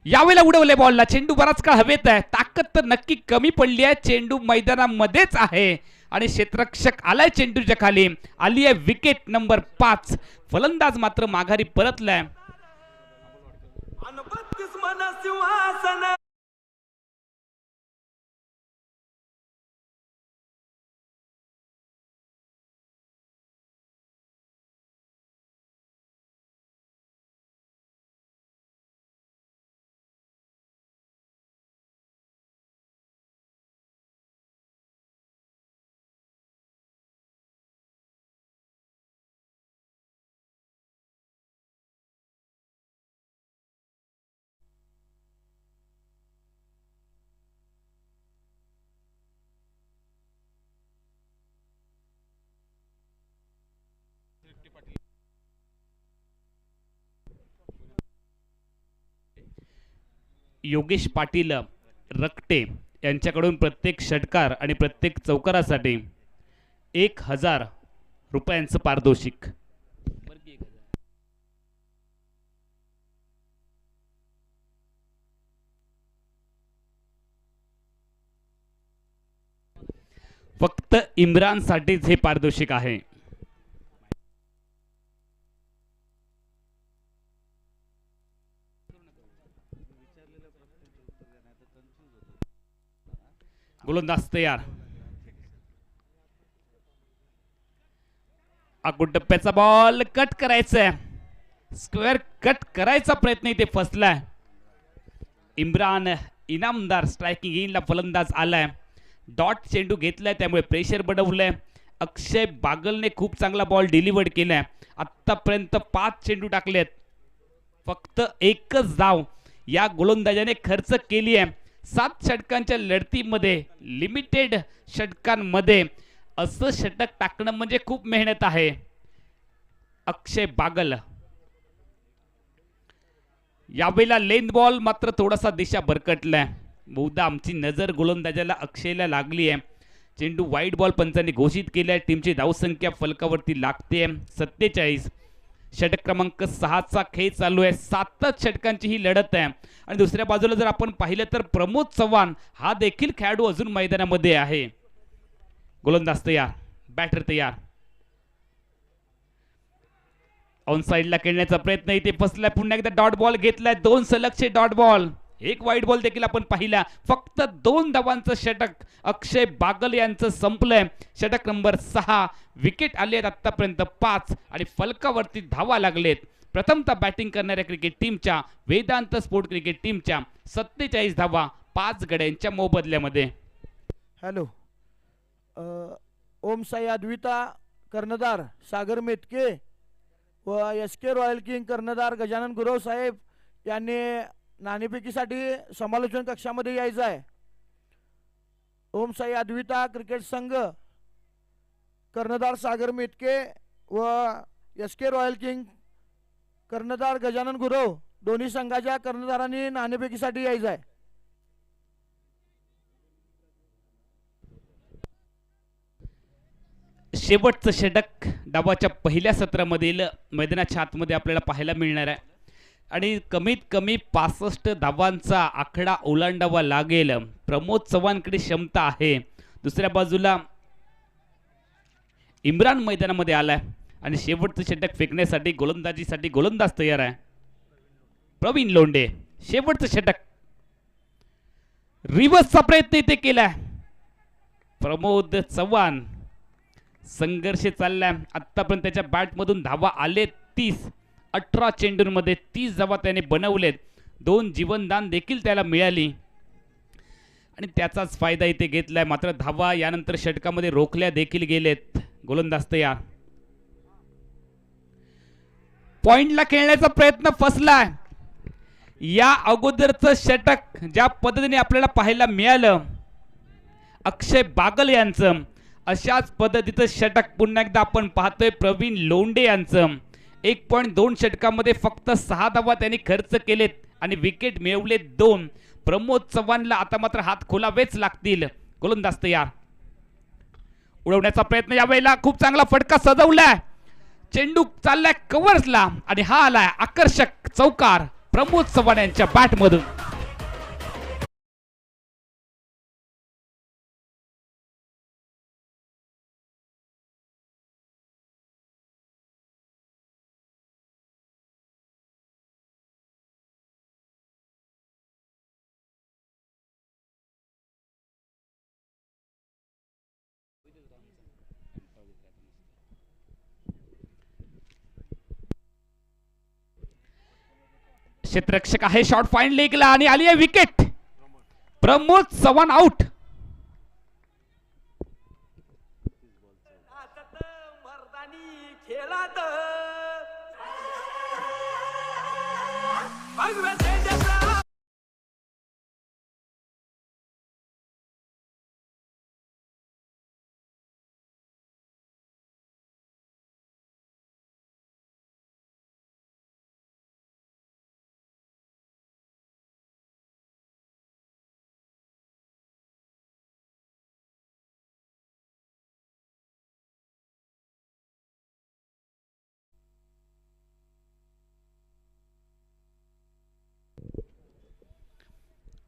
यावेळेला उडवले बॉलला. चेंडू बराच काळ हवेत आहे. ताकद तर नक्की कमी पडली आहे. चेंडू मैदानामध्येच आहे आणि क्षेत्ररक्षक आलाय चेंडूच्या खाली. आली आहे विकेट नंबर 5. फलंदाज मात्र माघारी परतलाय. योगेश पाटील रक्टे यांच्याकडून प्रत्येक षटकार आणि प्रत्येक चौकारासाठी 1000 रुपयांचं पारितोषिक. फक्त इम्रानसाठीच हे पारितोषिक आहे. गोलंदाज तयार. टप्प्याचा बॉल कट करायचा, स्क्वेअर कट करायचा प्रयत्न इथे फसलाय. इम्रान इनामदार स्ट्रायकिंग इनला फलंदाज आलाय. डॉट चेंडू घेतलाय त्यामुळे प्रेशर बनवलंय. अक्षय बागलने खूप चांगला बॉल डिलिव्हर्ड केलाय. आतापर्यंत 5 चेंडू टाकलेत, फक्त एकच धाव या गोलंदाजाने खर्च केली आहे. 7 षटकांच्या लढतीमध्ये, लिमिटेड षटकांमध्ये असं षटक टाकणं म्हणजे खूप मेहनत आहे. अक्षय बागल यावेळेला लेंथ बॉल मात्र थोडासा दिशा भरकटलाय. बहुधा आमची नजर गोलंदाजाला अक्षयला लागली आहे. चेंडू वाईट बॉल पंचांनी घोषित केलाय. टीमची धावसंख्या फलकावरती लागते 47. षटक क्रमांक 6चा खेळ चालू आहे. 7च षटकांची ही लढत आहे. आणि दुसऱ्या बाजूला जर आपण पाहिलं तर प्रमोद चव्हाण हा देखील खेळाडू अजून मैदानामध्ये आहे. गोलंदाज तयार, बॅटर तयार. ऑन साइडला खेळण्याचा प्रयत्न इथे फसलाय. पुन्हा एकदा डॉट बॉल घेतलाय. 2 सलगचे डॉट बॉल, एक वाईट बॉल देखील आपण पाहिला. फक्त 2 धावांचं षटक अक्षय बागल यांचं संपलंय. षटक नंबर 6. विकेट आले आहेत आतापर्यंत 5 आणि फलकावरती धावा लागलेत. प्रथमतः बॅटिंग करणाऱ्या क्रिकेट टीमच्या, वेदांत स्पोर्ट क्रिकेट टीमच्या 47 धावा 5 गड्यांच्या मोबदल्यामध्ये. हॅलो, ओम साई अद्विता कर्णधार सागर मेतके व SK रॉयल किंग कर्णधार गजानन गुरव साहेब यांनी नाणेफेकीसाठी समालोचन कक्षामध्ये यायचं आहे. ओम साई अद्विता क्रिकेट संघ कर्णधार सागर मेतके व SK रॉयल किंग कर्णधार गजानन गुरव दोन्ही संघाच्या कर्णधारांनी नाणेफेकीसाठी यायचं आहे. शेवटचं षटक डावाच्या पहिल्या सत्रामधील मैदानाच्या आतमध्ये आपल्याला पाहायला मिळणार आहे आणि कमीत कमी 65 धावांचा आकडा ओलांडावा लागेल. प्रमोद चव्हाणकडे क्षमता आहे. दुसऱ्या बाजूला इम्रान मैदानामध्ये आलाय आणि शेवटचं षटक फेकण्यासाठी गोलंदाजीसाठी गोलंदाज तयार आहे. प्रवीण लोंढे शेवटचं षटक, रिव्हर्सचा प्रयत्न इथे केलाय. प्रमोद चव्हाण, संघर्ष चाललाय. आतापर्यंत त्याच्या बॅटमधून धावा आले 30. 18 चेंडूंमध्ये 30 धावा त्याने बनवलेत. 2 जीवनदान देखील त्याला मिळाली आणि त्याचाच फायदा इथे घेतलाय. मात्र धावा यानंतर षटकामध्ये रोखल्या देखील गेलेत. गोलंदाज तयार. पॉइंटला खेळण्याचा प्रयत्न फसलाय. या अगोदरचं षटक ज्या पद्धतीने आपल्याला पाहायला मिळालं अक्षय बागल यांचं, अशाच पद्धतीचं षटक पुन्हा एकदा आपण पाहतोय प्रवीण लोंढे यांचं. 1.2 षटकामध्ये फक्त 6 धावा त्यांनी खर्च केलेत आणि विकेट मिळवले 2. प्रमोद चव्हाणला आता मात्र हात खोलावेच लागतील. गोलंदाज तयार. उडवण्याचा प्रयत्न, यावेळेला खूप चांगला फटका सजवलाय. चेंडू चाललाय कव्हर्सला आणि हा आलाय आकर्षक चौकार प्रमोद चव्हाण यांच्या बॅटमधून. क्षेत्ररक्षक आहे, शॉट फाईन लेगला आणि आली आहे wicket. Pramod Chavan out.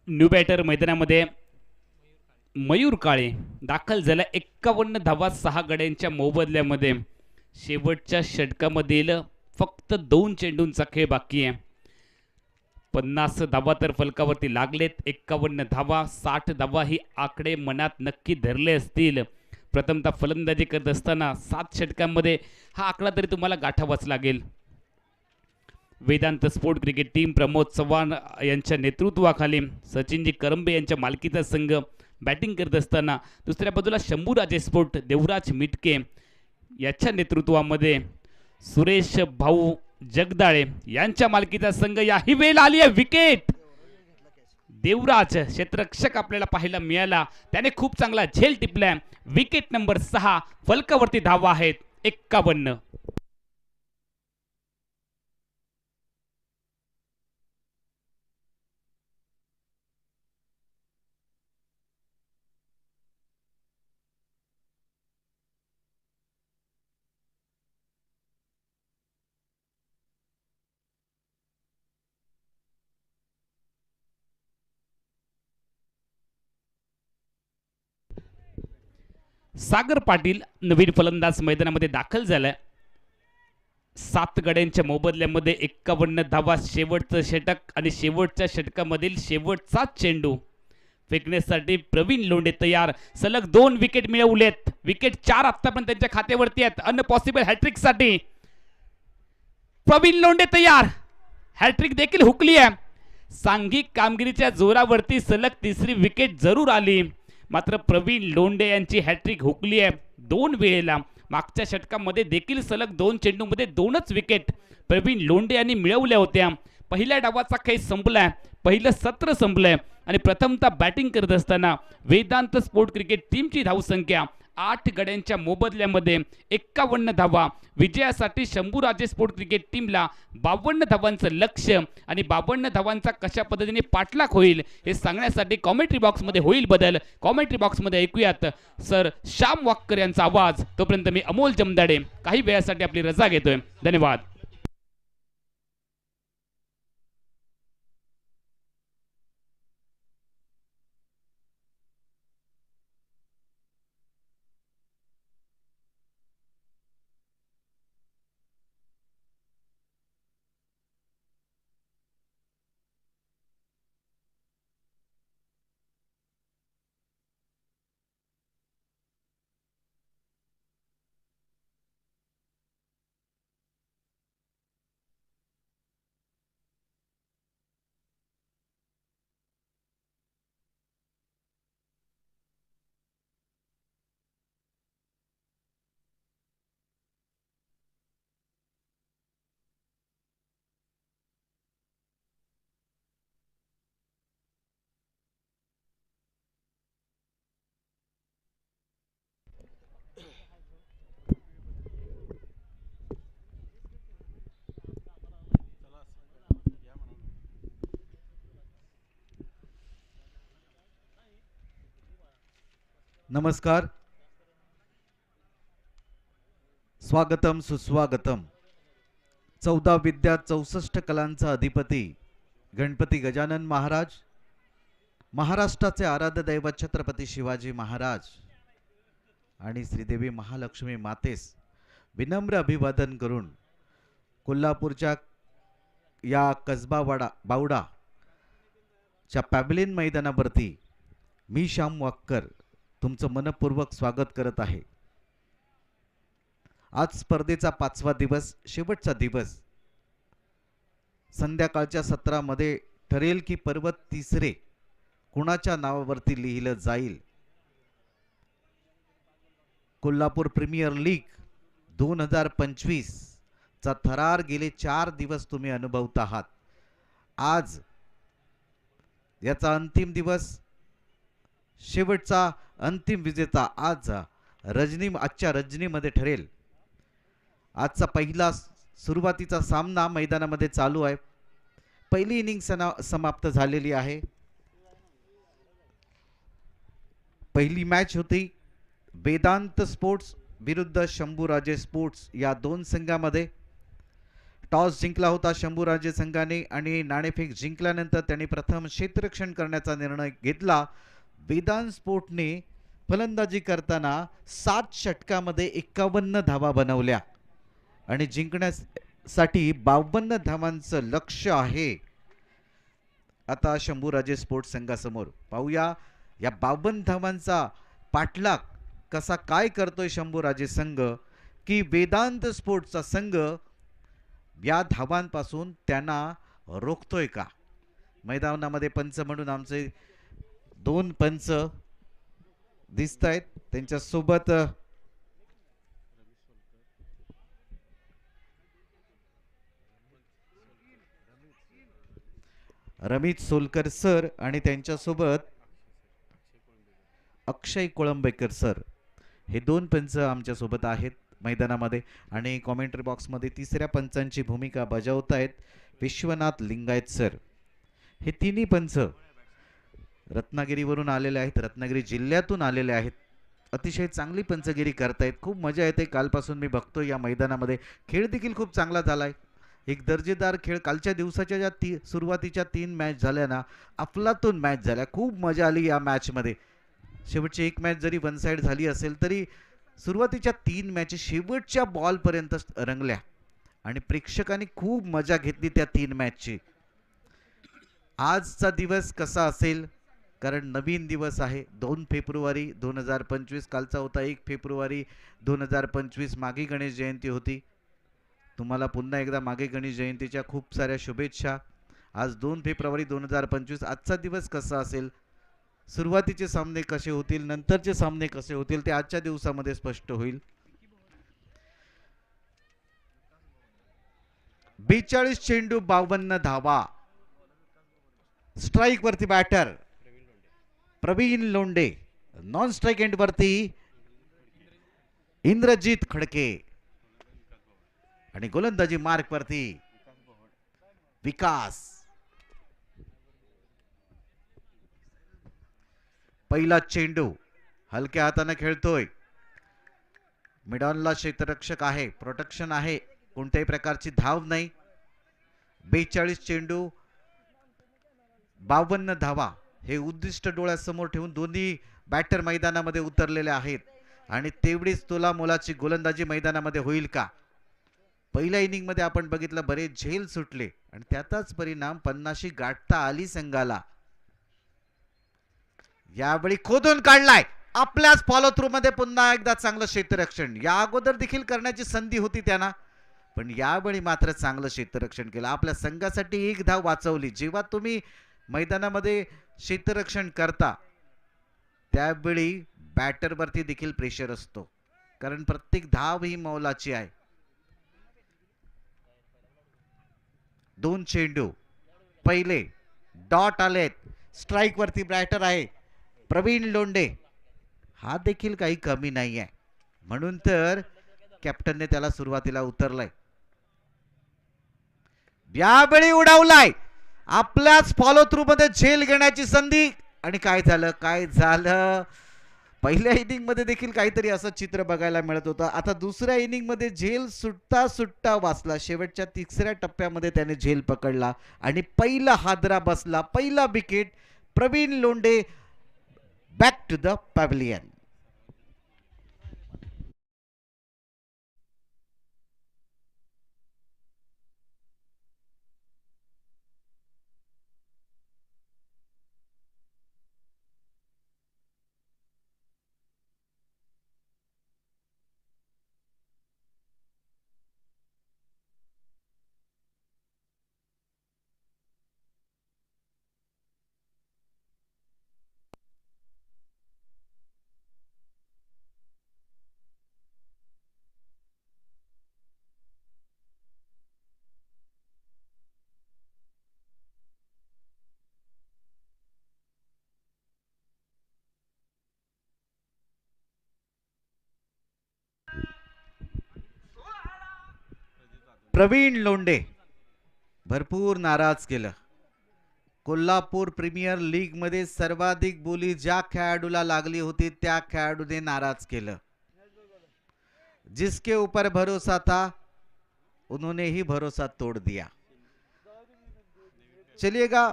New batter मैदानामध्ये मयूर काळे दाखल झाला 51 धावा 6 गड्यांच्या मोबदल्यामध्ये. शेवटच्या षटकामधील फक्त 2 चेंडूंचा खेळ बाकी आहे. 50 धावा तर फलकावरती लागलेत. 51 धावा 60 धावा ही आकडे मनात नक्की धरले असतील. प्रथमतः फलंदाजी करत असताना 7 षटकांमध्ये हा आकडा तरी तुम्हाला गाठावाच लागेल. Vedant sport cricket team Pramod Chavan यांच्या नेतृत्वाखाली सचिनजी करंबे यांच्या मालकीचा संघ बॅटिंग करत असताना दुसऱ्या बाजूला शंभूराजे स्पोर्ट देवराज मिटके याच्या नेतृत्वामध्ये सुरेश भाऊ जगदाळे यांच्या मालकीचा संघ. याही वेळ आली आहे विकेट. देवराज क्षेत्ररक्षक आपल्याला पाहायला मिळाला. त्याने खूप चांगला झेल टिपलाय. Wicket number 6. फलकावरती धावा आहेत 51. सागर पाटील नवीन फलंदाज मैदानामध्ये दाखल झालाय. 7 गड्यांच्या मोबदल्यामध्ये 51 धावा शेवटचं षटक आणि शेवटच्या षटकामधील शेवटचा चेंडू फेकण्यासाठी प्रवीण लोंढे तयार. सलग 2 विकेट मिळवलेत. विकेट 4 आतापर्यंत त्यांच्या खात्यावरती आहेत. अनपॉसिबल हॅट्रिक साठी प्रवीण लोंढे तयार. हॅट्रिक देखील हुकली आहे. सांघिक कामगिरीच्या जोरावरती सलग 3री विकेट जरूर आली. मात्र प्रवीण लोंढे यांची हॅट्रिक हुकली आहे 2 वेळेला. मागच्या षटकामध्ये देखील सलग 2 चेंडूमध्ये 2च विकेट प्रवीण लोंढे यांनी मिळवल्या होत्या. पहिल्या डावाचा खेळ संपलाय. पहिलं सत्र संपलंय आणि प्रथमतः बॅटिंग करत असताना वेदांत स्पोर्ट क्रिकेट टीमची धावसंख्या 8 गड्यांच्या मोबदल्यामध्ये 51 धावा. विजयासाठी शंभूराजे स्पोर्ट क्रिकेट टीमला 52 धावांचं लक्ष्य आणि 52 धावांचा कशा पद्धतीने पाठलाग होईल हे सांगण्यासाठी कॉमेंट्री बॉक्समध्ये होईल बदल. कॉमेंट्री बॉक्समध्ये ऐकूयात सर श्याम वाक्कर यांचा आवाज. तोपर्यंत मी अमोल जमदाडे काही वेळासाठी आपली रजा घेतोय. धन्यवाद. नमस्कार, स्वागतम सुस्वागतम. 14 विद्या 64 कलांचा अधिपती गणपती गजानन महाराज, महाराष्ट्राचे आराध्य दैवत छत्रपती शिवाजी महाराज आणि श्रीदेवी महालक्ष्मी मातेस विनम्र अभिवादन करून कोल्हापूरच्या या कसबा बावडा च्या पॅव्हलियन मैदानावरती मी श्याम वाक्कर तुमचं मनपूर्वक स्वागत करत आहे. आज स्पर्धेचा 5वा दिवस, शेवटचा दिवस. संध्याकाळच्या सत्रामध्ये ठरेल की पर्व 3रे कुणाच्या नावावरती लिहिलं जाईल. कोल्हापूर प्रीमियर लीग 2025 चा थरार गेले 4 दिवस तुम्ही अनुभवत आहात. आज याचा अंतिम दिवस, शेवटचा अंतिम विजेता आज आजच्या रजनीमध्ये ठरेल. आजचा पहिला सुरुवातीचा सामना मैदानामध्ये चालू आहे. पहिली इनिंग समाप्त झालेली आहे. पहिली मॅच होती वेदांत स्पोर्ट्स विरुद्ध शंभूराजे स्पोर्ट्स या 2 संघामध्ये. टॉस जिंकला होता शंभूराजे संघाने आणि नाणेफेक जिंकल्यानंतर त्यांनी प्रथम क्षेत्ररक्षण करण्याचा निर्णय घेतला. वेदांत स्पोर्टने फलंदाजी करताना 7 षटकामध्ये 51 धावा बनवल्या आणि जिंकण्यासाठी 52 धावांचं लक्ष्य आहे आता शंभूराजे स्पोर्ट्स संघासमोर. पाहूया या 52 धावांचा पाठलाग कसा काय करतोय शंभूराजे संघ, की वेदांत स्पोर्ट्सचा संघ या धावांपासून त्यांना रोखतोय का. मैदानामध्ये पंच म्हणून आमचे 2 पंच दिसत आहेत. त्यांच्यासोबत रमेश सोलकर सर आणि त्यांच्यासोबत अक्षय कोळंबेकर सर, हे 2 पंच आमच्यासोबत आहेत मैदानामध्ये. आणि कॉमेंट्री बॉक्समध्ये 3ऱ्या पंचांची भूमिका बजावत आहेत विश्वनाथ लिंगायत सर. हे तिन्ही पंच रत्नागिरीवरून आलेले आहेत, रत्नागिरी जिल्ह्यातून आलेले आहेत. अतिशय चांगली पंचगिरी करतायत. खूप मजा येते. कालपासून मी बघतो या मैदानामध्ये. खेळ देखील खूप चांगला झालाय. एक दर्जेदार खेळ. कालच्या दिवसाच्या ज्या सुरुवातीच्या 3 मॅच झाल्या ना, अफलातून मॅच झाल्या. खूप मजा आली या मॅचमध्ये. शेवटची एक मॅच जरी वन साइड झाली असेल तरी सुरुवातीच्या 3 मॅचेस शेवटच्या बॉलपर्यंत रंगल्या आणि प्रेक्षकांनी खूप मजा घेतली त्या 3 मॅचची. आजचा दिवस कसा असेल, कारण नवीन दिवस आहे. 2 फेब्रुवारी 2025. कालचा होता 1 फेब्रुवारी 2025. मागे गणेश जयंती होती. तुम्हाला पुन्हा एकदा मागे गणेश जयंतीच्या खूप साऱ्या शुभेच्छा. आज 2 फेब्रुवारी 2025. आजचा दिवस कसा असेल, सुरुवातीचे सामने कसे होतील, नंतरचे सामने कसे होतील, ते आजच्या दिवसामध्ये स्पष्ट होईल. 42 चेंडू 52 धावा. स्ट्राइक वरती batter Praveen Londhe, non strike end वरती इंद्रजीत खडके आणि गोलंदाजी मार्क वरती विकास. पहिला चेंडू हलक्या हाताने खेळतोय. मिडॉनला क्षेत्ररक्षक आहे, प्रोटेक्शन आहे, कोणत्याही प्रकारची धाव नाही. 42 चेंडू 52 धावा हे उद्दिष्ट डोळ्यासमोर ठेवून दोन्ही बॅटर मैदानामध्ये उतरलेले आहेत आणि तेवढीच तोला मोलाची गोलंदाजी मैदानामध्ये होईल का. पहिल्या इनिंग मध्ये आपण बघितलं बरेच झेल सुटले आणि त्याचाच परिणाम 50 गाठता आली संघाला. यावेळी खोदून काढलाय. आपल्याच फॉलो थ्रू मध्ये पुन्हा एकदा चांगलं क्षेत्ररक्षण. या अगोदर देखील करण्याची संधी होती त्यांना, पण यावेळी मात्र चांगलं क्षेत्ररक्षण केलं. आपल्या संघासाठी 1 धाव वाचवली. जेव्हा तुम्ही मैदानामध्ये क्षेत्ररक्षण करता त्यावेळी बॅटरवरती देखील प्रेशर असतो, कारण प्रत्येक धाव ही मौलाची आहे. 2 चेंडू पहिले डॉट आलेत. स्ट्राइक वरती बॅटर आहे प्रवीण लोंढे. हा देखील काही कमी नाही आहे, म्हणून तर कॅप्टनने त्याला सुरुवातीला उतरलाय. यावेळी उडवलाय. आपल्याच फॉलो थ्रू मध्ये झेल घेण्याची संधी आणि काय झालं पहिल्या इनिंग मध्ये देखील काहीतरी असं चित्र बघायला मिळत होतं. आता दुसऱ्या इनिंग मध्ये झेल सुटता सुटता वाचला. शेवटच्या 3ऱ्या टप्प्यामध्ये त्याने झेल पकडला आणि पहिला हादरा बसला. पहिला wicket. Praveen Londhe back to the pavilion. Praveen Londhe भरपूर नाराज केलं. कोल्हापूर प्रीमियर लीग मध्ये सर्वाधिक बोली ज्या खेळाडूला लागली होती त्या खेळाडूने नाराज केलं. जिसके ऊपर भरोसा था उन्होंने ही भरोसा तोड़ दिया. चलिएगा,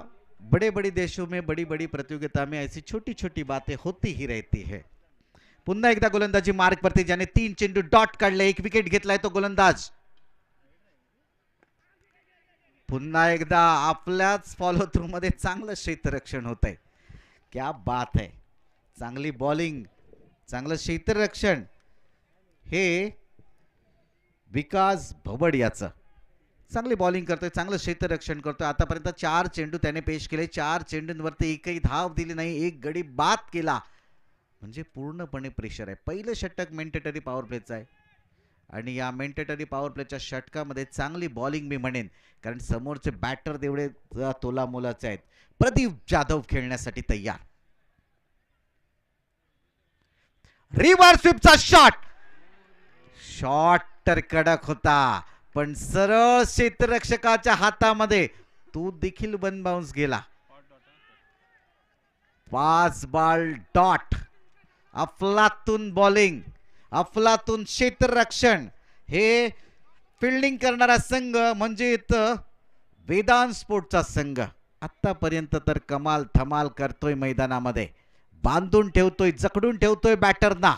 बड़े बड़े देशों में बड़ी बड़ी प्रतियोगिता में ऐसी छोटी छोटी बातें होती ही रहती है. पुन्हा एकदा गोलंदाजी मार्क वरती, ज्याने 3 चेंडू डॉट काढले, 1 विकेट घेतलाय तो गोलंदाज. पुन्हा एकदा आपल्याच फॉलो थ्रू मध्ये चांगलं क्षेत्ररक्षण होत आहे. क्या बात आहे. चांगली बॉलिंग, चांगलं क्षेत्ररक्षण हे विकास भवड याचं. चांगली बॉलिंग करतोय, चांगलं क्षेत्ररक्षण करतोय. आतापर्यंत 4 चेंडू त्याने पेश केले, 4 चेंडूंवरती एकही धाव दिली नाही, एक गडी बाद केला. म्हणजे पूर्णपणे प्रेशर आहे. पहिलं षटक मेंटेटरी पॉवर प्लेचं आहे आणि या मेंटेटरी पॉवर प्लेच्या षटकामध्ये चांगली बॉलिंग मी म्हणेन, कारण समोरचे बॅटर तेवढे तोलामोलाचे आहेत. प्रदीप जाधव खेळण्यासाठी तयार. रिव्हर्स स्वीपचा शॉट तर कडक होता, पण सरळ क्षेत्ररक्षकाच्या हातामध्ये तो देखील वन बाउन्स गेला. 5 बॉल डॉट. अफलातून बॉलिंग, अफलातून क्षेत्ररक्षण. हे फिल्डिंग करणारा संघ म्हणजे इथं वेदांत स्पोर्टचा संघ आतापर्यंत तर कमाल धमाल करतोय. मैदानामध्ये बांधून ठेवतोय, जकडून ठेवतोय बॅटरना.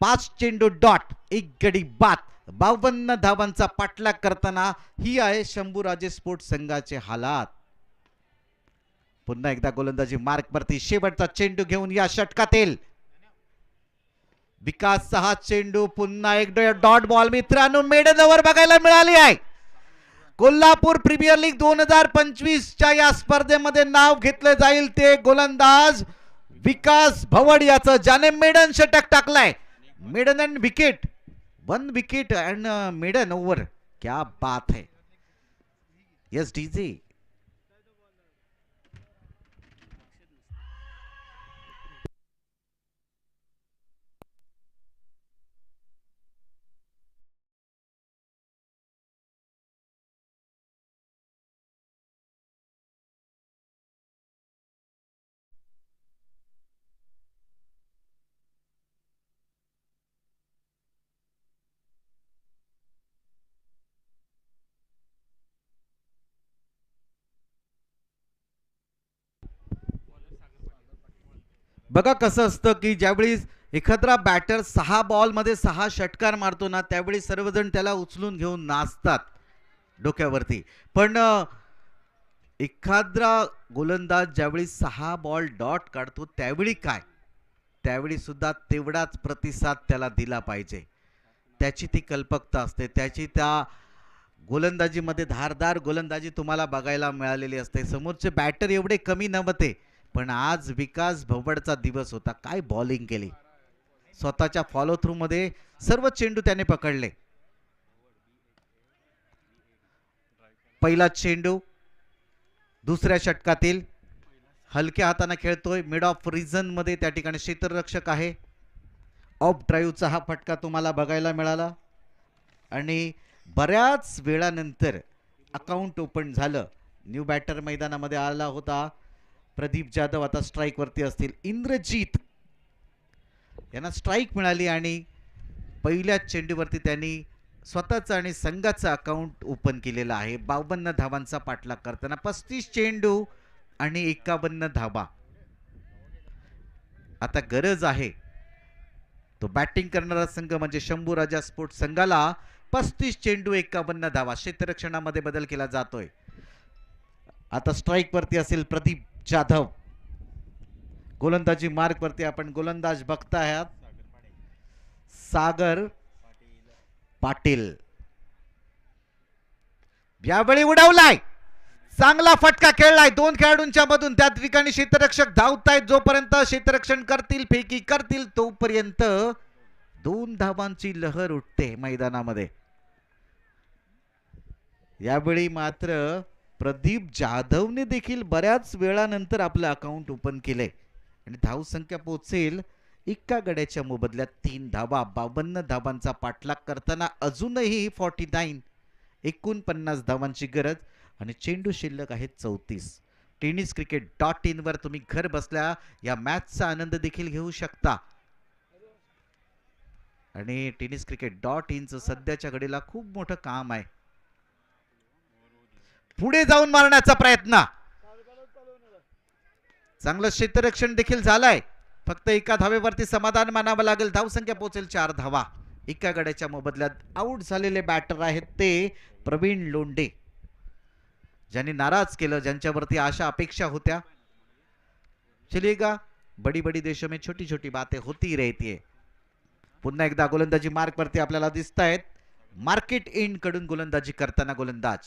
5 चेंडू डॉट, 1 गडी बाद, 52 धावांचा पाठलाग करताना ही आहे शंभूराजे स्पोर्ट्स संघाचे हालात. पुन्हा एकदा गोलंदाजी मार्क वरती, शेवटचा चेंडू घेऊन या षटकातील विकास 6 चेंडू, पुन्हा एक डॉट बॉल. मित्रांनो, मेडन ओव्हर बघायला मिळाली आहे. कोल्हापूर प्रीमियर लीग 2025च्या या स्पर्धेमध्ये नाव घेतले जाईल ते गोलंदाज विकास भवड याचं, ज्याने मेडन षटक टाकलाय. Maiden and wicket, 1 wicket and maiden over. क्या बात है. Yes DJ. बघा कसं असतं की ज्यावेळी एखादा बॅटर 6 बॉलमध्ये 6 षटकार मारतो ना, त्यावेळी सर्वजण त्याला उचलून घेऊन नाचतात डोक्यावरती. पण एखादा गोलंदाज ज्यावेळी 6 बॉल डॉट काढतो त्यावेळी काय, त्यावेळी सुद्धा तेवढाच प्रतिसाद त्याला दिला पाहिजे. त्याची ती कल्पकता असते, त्याची त्या गोलंदाजीमध्ये धारदार गोलंदाजी तुम्हाला बघायला मिळालेली असते. समोरचे बॅटर एवढे कमी नव्हते, पण आज विकास भवडचा दिवस होता. काय बॉलिंग केली. स्वतःच्या फॉलो थ्रू मध्ये सर्व चेंडू त्याने पकडले. पहिला चेंडू दुसऱ्या षटकातील हलक्या हाताने खेळतोय. मिड ऑफ रिजन मध्ये त्या ठिकाणी क्षेत्ररक्षक आहे. ऑफ ड्राईव्हचा हा फटका तुम्हाला बघायला मिळाला आणि बऱ्याच वेळानंतर अकाउंट ओपन झालं. न्यू बॅटर मैदानामध्ये आला होता प्रदीप जाधव, आता स्ट्राईक वरती असतील. इंद्रजीत यांना स्ट्राईक मिळाली आणि पहिल्या चेंडूवरती त्यांनी स्वतःचं आणि संघाचं अकाउंट ओपन केलेलं आहे. 52 धावांचा पाठलाग करताना 35 चेंडू आणि 51 धावा. आता गरज आहे तो बॅटिंग करणारा संघ म्हणजे शंभूराजा स्पोर्ट्स संघाला 35 चेंडू 51 धावा. क्षेत्ररक्षणामध्ये बदल केला जातोय. आता स्ट्राईक वरती असेल प्रदीप जाधव. गोलंदाजी मार्क वरती आपण गोलंदाज बघता आहात सागर पाटील. यावेळी उडवलाय, चांगला फटका खेळलाय 2 खेळाडूंच्या मधून. त्या ठिकाणी क्षेत्ररक्षक धावतायत. जोपर्यंत क्षेत्ररक्षण करतील, फेकी करतील, तोपर्यंत 2 धावांची लहर उठते मैदानामध्ये. यावेळी मात्र प्रदीप जाधवने देखील बऱ्याच वेळानंतर आपलं अकाउंट ओपन केले आणि धावसंख्या पोहोचेल 1 गड्याच्या मोबदल्यात 3 धावा. 52 धावांचा पाठलाग करताना अजूनही 49 49 धावांची गरज आणि चेंडू शिल्लक आहेत 34. टेनिस क्रिकेट .in वर तुम्ही घर बसल्या या मॅचचा आनंद देखील घेऊ शकता. आणि टेनिस क्रिकेट .inचं सध्याच्या घडीला खूप मोठं काम आहे. पुढे जाऊन मारण्याचा प्रयत्न, चांगलं क्षेत्ररक्षण देखील झालंय. फक्त एका धावेवरती समाधान मानावं लागेल. धावसंख्या पोहोचेल 4 धावा. एका गड्याच्या मोबदल्यात आउट झालेले बॅटर आहेत ते प्रवीण लोंढे, ज्यांनी नाराज केलं, ज्यांच्यावरती आशा अपेक्षा होत्या. चलिएगा, बड़ी बड़ी देशों में छोटी छोटी बातें होती रहती है. पुन्हा एकदा गोलंदाजी मार्क वरती आपल्याला दिसत आहेत. मार्केट एंड कडून गोलंदाजी करताना गोलंदाज.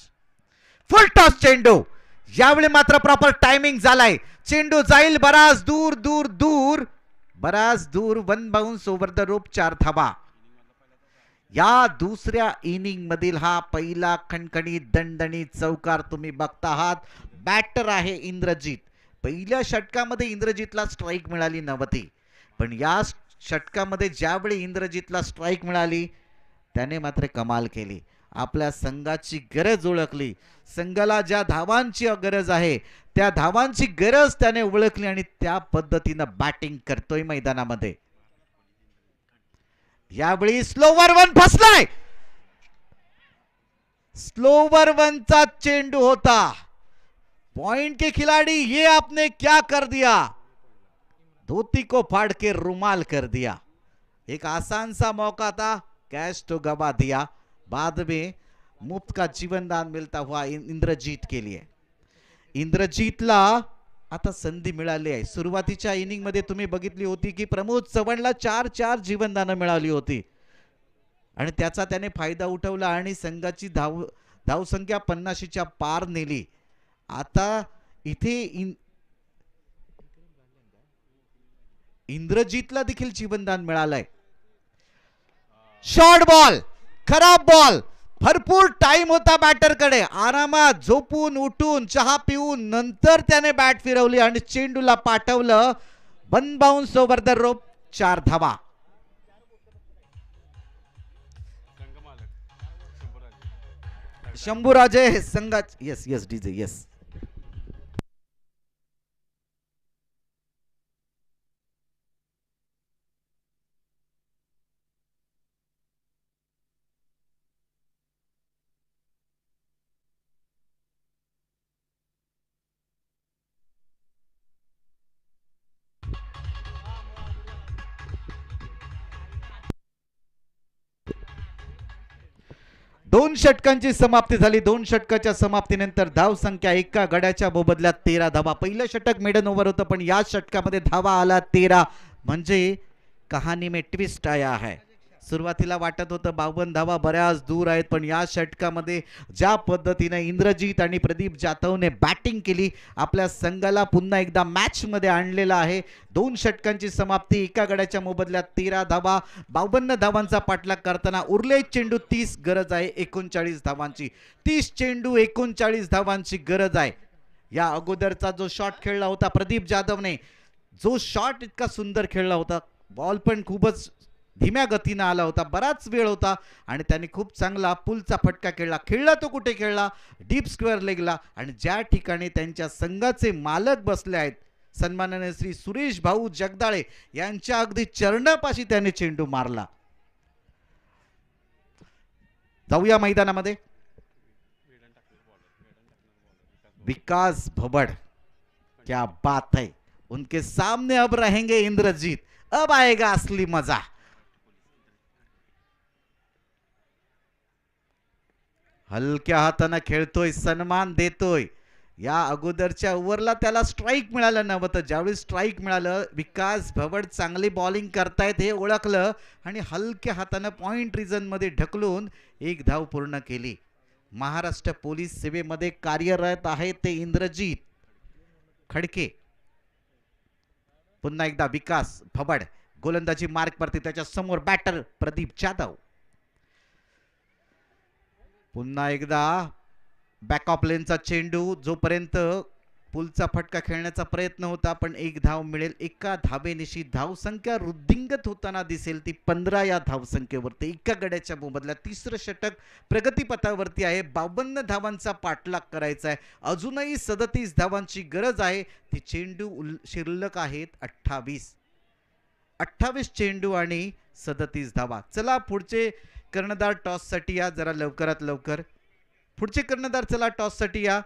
फुल टॉस चेंडू, यावेळी मात्र प्रॉपर टायमिंग झालाय. चेंडू जाईल बराच दूर दूर दूर, बराच दूर. 1 बाउन्स ओव्हर द रोप, 4 धावा. या दुसऱ्या इनिंग मधील हा पहिला खणखणीत दणदणीत चौकार तुम्ही बघता आहात. बॅटर आहे इंद्रजीत. पहिल्या षटकामध्ये इंद्रजीतला स्ट्राईक मिळाली नव्हती, पण या षटकामध्ये ज्यावेळी इंद्रजीतला स्ट्राईक मिळाली त्याने मात्र कमाल केली. आपल्या संघाची गरज ओळखली. संघाला ज्या धावांची गरज आहे त्या धावांची गरज त्याने ओळखली आणि त्या पद्धतीनं बॅटिंग करतोय मैदानामध्ये. यावेळी स्लोवर वन फसलाय. स्लोवर वनचा चेंडू होता. पॉइंट के खिलाड़ी, ये आपने क्या कर दिया, धोती को फाड़ के रुमाल कर दिया. एक आसान सा मौका था, कैच तो गवा दिया. बाद में मुफ्त का जीवन दान मिलता हुआ इंद्रजीत के लिए. इंद्रजीतला आता संधी मिळाली आहे. सुरुवातीच्या इनिंग मध्ये तुम्ही बघितली होती की प्रमोद चव्हाणला 4 जीवनदानं मिळाली होती आणि त्याचा त्याने फायदा उठवला आणि संघाची धावसंख्या 50च्या पार नेली. आता इथे इंद्रजीतला देखील जीवनदान मिळालंय. शॉर्ट बॉल, खराब बॉल. भरपूर टाइम होता बॅटरकडे. आरामात झोपून उठून चहा पिऊन नंतर त्याने बॅट फिरवली आणि चेंडूला पाठवलं. 1 बाउन्स ओव्हर द रोप, 4 धावा. शंभूराजे संघात. Yes yes DJ yes. दोन षटकांची समाप्ती झाली. 2 षटकाच्या समाप्तीनंतर धाव संख्या एका गड्याच्या मोबदल्यात 13 धावा. पहिलं षटक मेडन ओव्हर होतं पण या षटकामध्ये धावा आला 13. म्हणजे कहाणी में ट्विस्ट आया है. सुरुवातीला वाटत होतं 52 धावा बऱ्याच दूर आहेत, पण या षटकामध्ये ज्या पद्धतीने इंद्रजीत आणि प्रदीप जाधवने बॅटिंग केली आपल्या संघाला पुन्हा एकदा मॅच मध्ये आणलेला आहे. 2 षटकांची समाप्ती, एका गड्याच्या मोबदल्यात 13 धावा. 52 धावांचा पाठलाग करताना उरले चेंडू 30, गरज आहे 39 धावांची. 30 चेंडू 39 धावांची गरज आहे. या अगोदरचा जो शॉट खेळला होता प्रदीप जाधवने, जो शॉट इतका सुंदर खेळला होता, बॉल पण खूपच धीम्या गतीने आला होता, बराच वेळ होता आणि त्यांनी खूप चांगला पुलचा फटका खेळला तो कुठे खेळला, डीप स्क्वेअर लेगला. आणि ज्या ठिकाणी त्यांच्या संघाचे मालक बसले आहेत सन्माननीय श्री सुरेश भाऊ जगदाळे यांच्या अगदी चरणापाशी त्याने चेंडू मारला. जाऊया मैदानामध्ये. विकास भवड, क्या बात है. उनके सामने अब रहेंगे इंद्रजीत. अब आएगा असली मजा. हलक्या हाताने खेळतोय, सन्मान देतोय. या अगोदरच्या ओव्हरला त्याला स्ट्राईक मिळालं नव्हतं. ज्यावेळी स्ट्राईक मिळालं विकास भवड चांगली बॉलिंग करतायत हे ओळखलं आणि हलक्या हाताने पॉइंट रिजन मध्ये ढकलून 1 धाव पूर्ण केली. महाराष्ट्र पोलीस सेवेमध्ये कार्यरत आहे ते इंद्रजीत खडके. पुन्हा एकदा विकास भवड गोलंदाजी मार्क वरती, त्याच्या समोर बॅटर प्रदीप जाधव. पुन्हा एकदा बॅक ऑफ लेनचा चेंडू, जोपर्यंत पुलचा फटका खेळण्याचा प्रयत्न होता पण 1 धाव मिळेल. एका धावेनिशी धावसंख्या वृद्धिंगत होताना दिसेल ती 15 या धावसंख्येवरती. एका गड्याच्या मोबदल्यात 3रं षटक प्रगतीपथावरती आहे. 52 धावांचा पाठलाग करायचा आहे. अजूनही 37 धावांची गरज आहे. ती चेंडू शिल्लक आहेत 28 चेंडू आणि 37 धावा. चला पुढचे कर्णधार टॉससाठी या जरा लवकरात लवकर. पुढचे कर्णधार चला टॉससाठी या.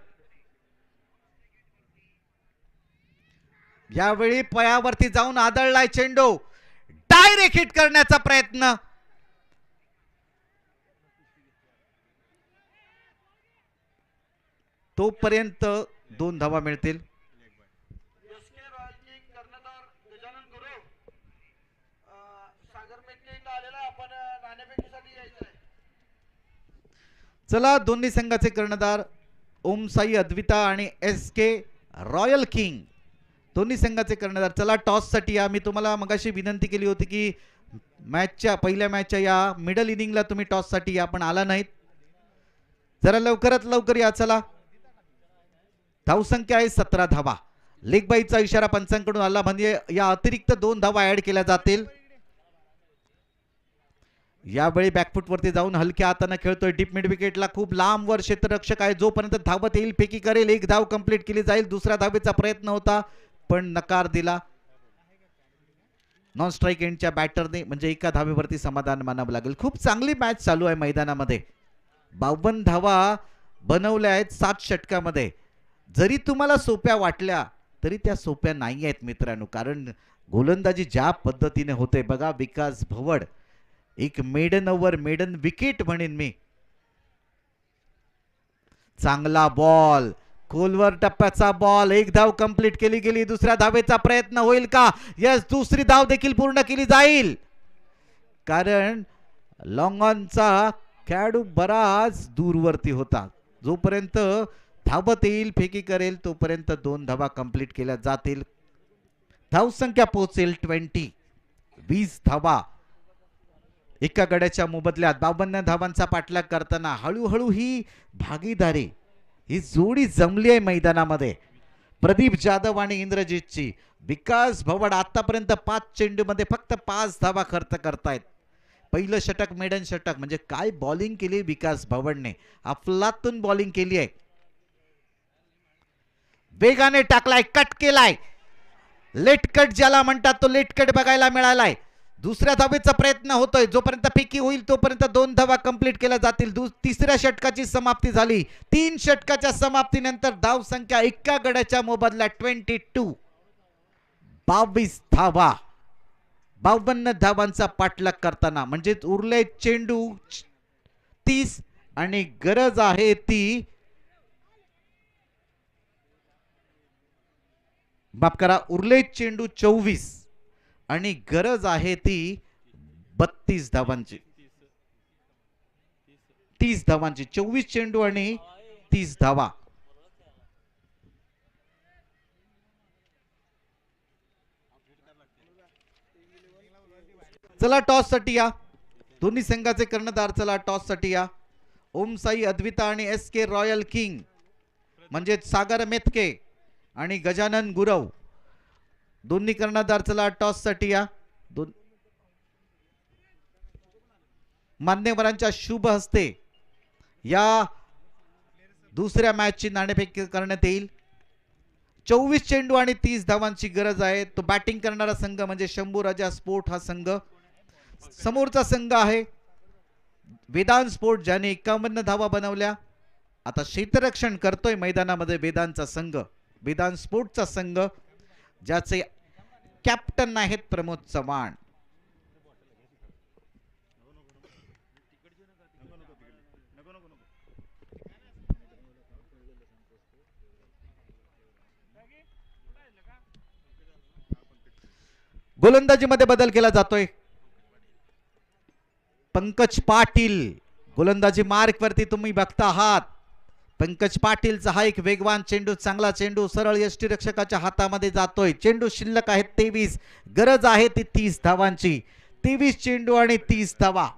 यावेळी पायावरती जाऊन आदळलाय चेंडू, डायरेक्ट हिट करण्याचा प्रयत्न. तोपर्यंत 2 धावा मिळतील. चला दोन्ही संघाचे कर्णधार ओम साई अद्विता आणि एस के रॉयल किंग दोन्ही संघाचे कर्णधार. चला टॉससाठी या. मी तुम्हाला मगाशी विनंती केली होती की पहिल्या मॅचच्या या मिडल इनिंगला तुम्ही टॉससाठी या, पण आला नाहीत. जरा लवकरात लवकर या. चला धावसंख्या आहे 17 धावा. लेग बाईचा इशारा पंचांकडून आला, म्हणजे या अतिरिक्त 2 धावा ऍड केल्या जातील. यावेळी बॅकफुट वरती जाऊन हलक्या हाताने खेळतोय. डीप मिड विकेटला खूप लांब वर क्षेत्ररक्षक आहे. जोपर्यंत धावत येईल फेकी करेल. 1 धाव कंप्लीट केली जाईल. दुसऱ्या धावेचा प्रयत्न होता पण नकार दिला नॉन स्ट्राईक एंडच्या बॅटरने, म्हणजे एका धावेवरती समाधान मानावं लागेल. खूप चांगली मॅच चालू आहे मैदानामध्ये. 52 धावा बनवल्या आहेत 7 षटकामध्ये. जरी तुम्हाला सोप्या वाटल्या तरी त्या सोप्या नाही आहेत मित्रांनो, कारण गोलंदाजी ज्या पद्धतीने होते बघा. विकास भवड एक मेडन ओव्हर, मेडन विकेट म्हणेन मी. चांगला बॉल, खोलवर टप्प्याचा बॉल. 1 धाव कंप्लीट केली गेली. दुसऱ्या धावेचा प्रयत्न होईल का? यस, दुसरी धाव देखील पूर्ण केली जाईल, कारण लॉंग ऑनचा खेळाडू बराच दूरवरती होता. जोपर्यंत धावत येईल फेकी करेल तोपर्यंत 2 धावा कंप्लीट केल्या जातील. धावसंख्या पोहोचेल 20 धावा एका गड्याच्या मोबदल्यात. 52 धावांचा पाठलाग करताना हळूहळू ही भागीदारी, ही जोडी जमली आहे मैदानामध्ये. प्रदीप जाधव आणि इंद्रजीतची. विकास भवड आतापर्यंत 5 चेंडूमध्ये फक्त 5 धावा खर्च करतायत. पहिलं षटक मेडन षटक, म्हणजे काय बॉलिंग केली विकास भवडने. अफलातून बॉलिंग केली आहे. वेगाने टाकलाय, कट केलाय. लेट कट ज्याला म्हणतात तो लेट कट बघायला मिळालाय. दुसऱ्या धावेचा प्रयत्न होतोय. जोपर्यंत फेकी होईल तोपर्यंत 2 धावा कंप्लीट केल्या जातील. तिसऱ्या षटकाची समाप्ती झाली. 3 षटकाच्या समाप्तीनंतर धाव संख्या एका गड्याच्या मोबदल्यात 22. 22 धावा. 52 धावांचा पाठलाग करताना, म्हणजे उरले चेंडू 30 आणि गरज आहे ती, माफ करा, उरले चेंडू 24 आणि गरज आहे ती 32 धावांची. 30 धावांची. 24 चेंडू आणि 30 धावा. चला टॉस साठी या. दोन्ही संघाचे कर्णधार चला टॉस साठी या. ओम साई अद्विता आणि एस के रॉयल किंग, म्हणजे सागर मेथके आणि गजानन गुरव, दोन्ही कर्णधार चला टॉस साठी या. मान्यवरांच्या शुभ हस्ते या दुसऱ्या मॅचची नाणेफेक करण्यात येईल. 24 चेंडू आणि 30 धावांची गरज आहे. तो बॅटिंग करणारा संघ म्हणजे शंभू राजा स्पोर्ट हा संघ. समोरचा संघ आहे वेदांत स्पोर्ट, ज्याने 51 धावा बनवल्या. आता क्षेत्ररक्षण करतोय मैदानामध्ये वेदांतचा संघ, वेदांत स्पोर्टचा संघ, ज्याचे कॅप्टन आहेत प्रमोद चव्हाण. गोलंदाजीमध्ये बदल केला जातोय. पंकज पाटील गोलंदाजी मार्क वरती तुम्ही बघता आहात. पंकज पाटीलचा हा एक वेगवान चेंडू, चांगला चेंडू सरळ यष्टीरक्षकाच्या हातामध्ये जातोय. चेंडू शिल्लक आहेत 23, गरज आहे ती 30 धावांची. 23 चेंडू आणि 30 धावा.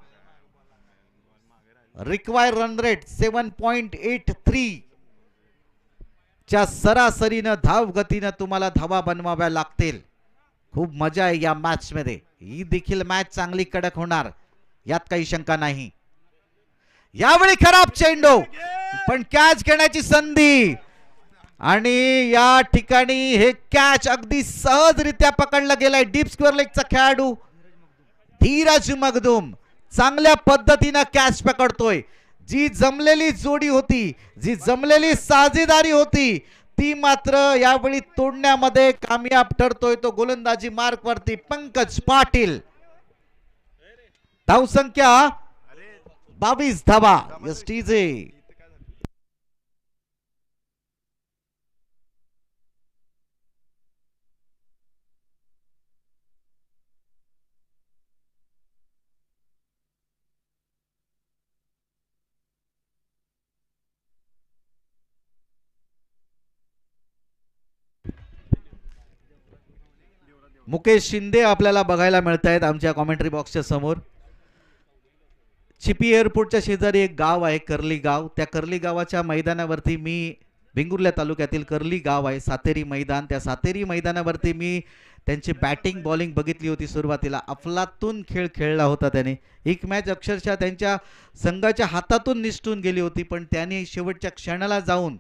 रिक्वायर रन रेट 7.83 च्या सरासरीनं धाव गतीनं तुम्हाला धावा बनवाव्या लागतील. खूप मजा आहे या मॅच मध्ये. ही देखील मॅच चांगली कडक होणार, यात काही शंका नाही. यावेळी खराब चेंडू, पण कॅच घेण्याची संधी, आणि या ठिकाणी हे कॅच अगदी सहजरित्या पकडलं गेलंय. डीप स्क्वेअर लेगचा खेळाडू धीरज मगदुम चांगल्या पद्धतीनं कॅच पकडतोय. जी जमलेली जोडी होती, जी जमलेली साजेदारी होती, ती मात्र यावेळी तोडण्यामध्ये कामयाब ठरतोय. तो गोलंदाजी मार्क वरती पंकज पाटील. धावसंख्या 22 धावा. एसटीजे मुकेश शिंदे आपल्याला बघायला मिळत आहेत आमच्या कॉमेंट्री बॉक्सच्या समोर. चिपी एअरपोर्टच्या शेजारी एक गाव आहे कर्ली गाव. त्या कर्ली गावाच्या मैदानावरती मी वेंगुर्ला तालुक्यातील कर्ली गाव आहे सातेरी मैदान. त्या सातेरी मैदानावरती मी त्यांची बॅटिंग बॉलिंग बघितली होती. सुरुवातीला अफलातून खेळ खेळला होता त्याने. एक मॅच अक्षरशः त्यांच्या संघाच्या हातातून निसटून गेली होती, पण त्याने शेवटच्या क्षणाला जाऊन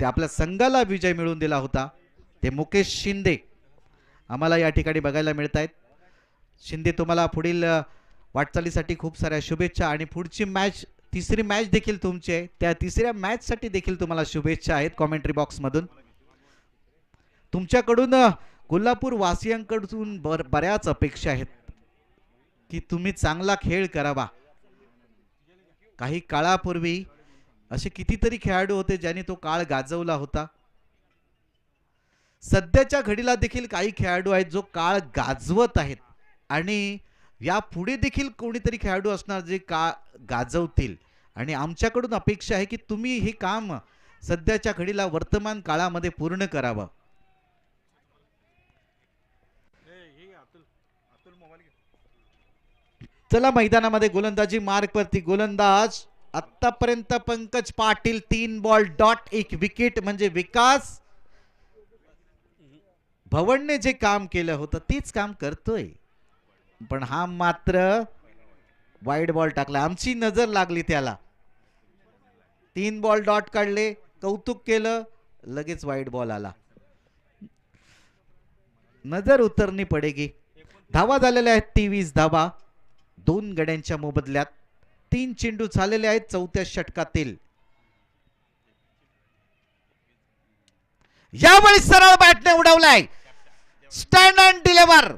ते आपल्या संघाला विजय मिळवून दिला होता. ते मुकेश शिंदे आम्हाला या ठिकाणी बघायला मिळत आहेत. शिंदे तुम्हाला पुढील वाटचालीसाठी खूप साऱ्या शुभेच्छा आणि पुढची मॅच तिसरी मॅच देखील तुमची आहे. त्या तिसऱ्या मॅचसाठी देखील तुम्हाला शुभेच्छा आहेत कॉमेंट्री बॉक्समधून. तुमच्याकडून कोल्हापूर वासियांकडून बऱ्याच अपेक्षा आहेत की तुम्ही चांगला खेळ करावा. काही काळापूर्वी असे कितीतरी खेळाडू होते ज्यांनी तो काळ गाजवला होता. सध्याच्या घडीला देखील काही खेळाडू आहेत जो काळ गाजवत आहेत आणि या पुढे देखील कोणीतरी खेळाडू असणार जे काळ गाजवतील. आणि आमच्याकडून अपेक्षा आहे की तुम्ही हे काम सध्याच्या घडीला वर्तमान काळामध्ये पूर्ण करावं. चला मैदानामध्ये गोलंदाजी मार्क वरती गोलंदाज आतापर्यंत Pankaj Patil 3 ball dot 1 wicket. म्हणजे विकास भवनने जे काम केलं होतं तेच काम करतोय, पण हा मात्र वाईड बॉल टाकला. आमची नजर लागली त्याला. 3 बॉल डॉट काढले, कौतुक केलं, लगेच वाईड बॉल आला. नजर उतरनी पडेगी. धावा झालेल्या आहेत 23 धावा 2 गड्यांच्या मोबदल्यात. 3 चेंडू झालेले आहेत चौथ्या षटकातील. यावेळी सरळ बॅटने उडवलाय. स्टँड अँड डिलिव्हर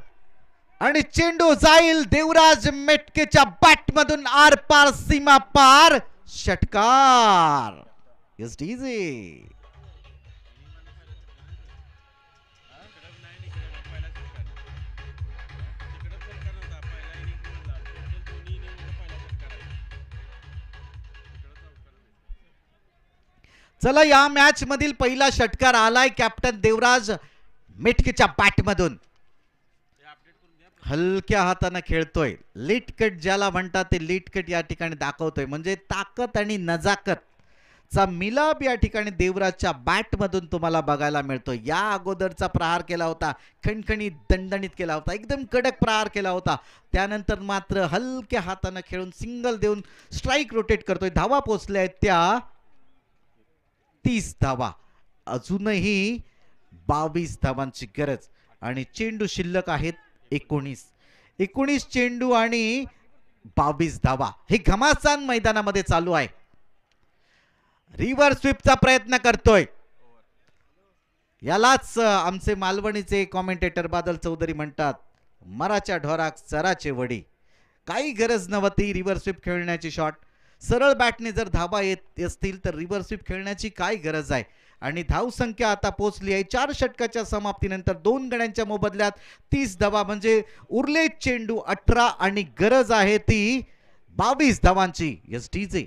आणि चेंडू जाईल देवराज मेटकेच्या बॅट मधून आर पार सीमा पार. षटकार. एसटीजी चला या मॅच मधील पहिला षटकार आलाय कॅप्टन देवराज मेटकेच्या बॅट मधून. हलक्या हाताने खेळतोय. लीट कट ज्याला म्हणतात ते लीट कट या ठिकाणी दाखवतोय. म्हणजे ताकद आणि नजाकत चा मिलाप या ठिकाणी देवराजच्या बॅट मधून तुम्हाला बघायला मिळतो. या अगोदरचा प्रहार केला होता खणखणीत दणदणीत केला होता, एकदम कडक प्रहार केला होता. त्यानंतर मात्र हलक्या हाताने खेळून सिंगल देऊन स्ट्राइक रोटेट करतोय. धावा पोचल्या आहेत त्या 30 धावा. अजूनही 22 धावांची गरज आणि चेंडू शिल्लक आहेत 19 चेंडू आणि 22 धावा. हे घमासान मैदानामध्ये चालू आहे. रिव्हर्स स्वीपचा प्रयत्न करतोय. यालाच आमचे मालवणीचे कॉमेंटेटर बादल चौधरी म्हणतात मराच्या ढोराक चराचे वडी. काही गरज नव्हती रिव्हर्स स्वीप खेळण्याची. शॉट सरळ बॅटने जर धावा येत असतील तर रिव्हर्स स्वीप खेळण्याची काय गरज आहे. आणि धाव संख्या आता पोहोचली आहे 4 षटकाच्या समाप्तीनंतर 2 गड्यांच्या मोबदल्यात 30 धावा. म्हणजे उरले चेंडू 18 आणि गरज आहे ती 22 धावांची. एसटीजे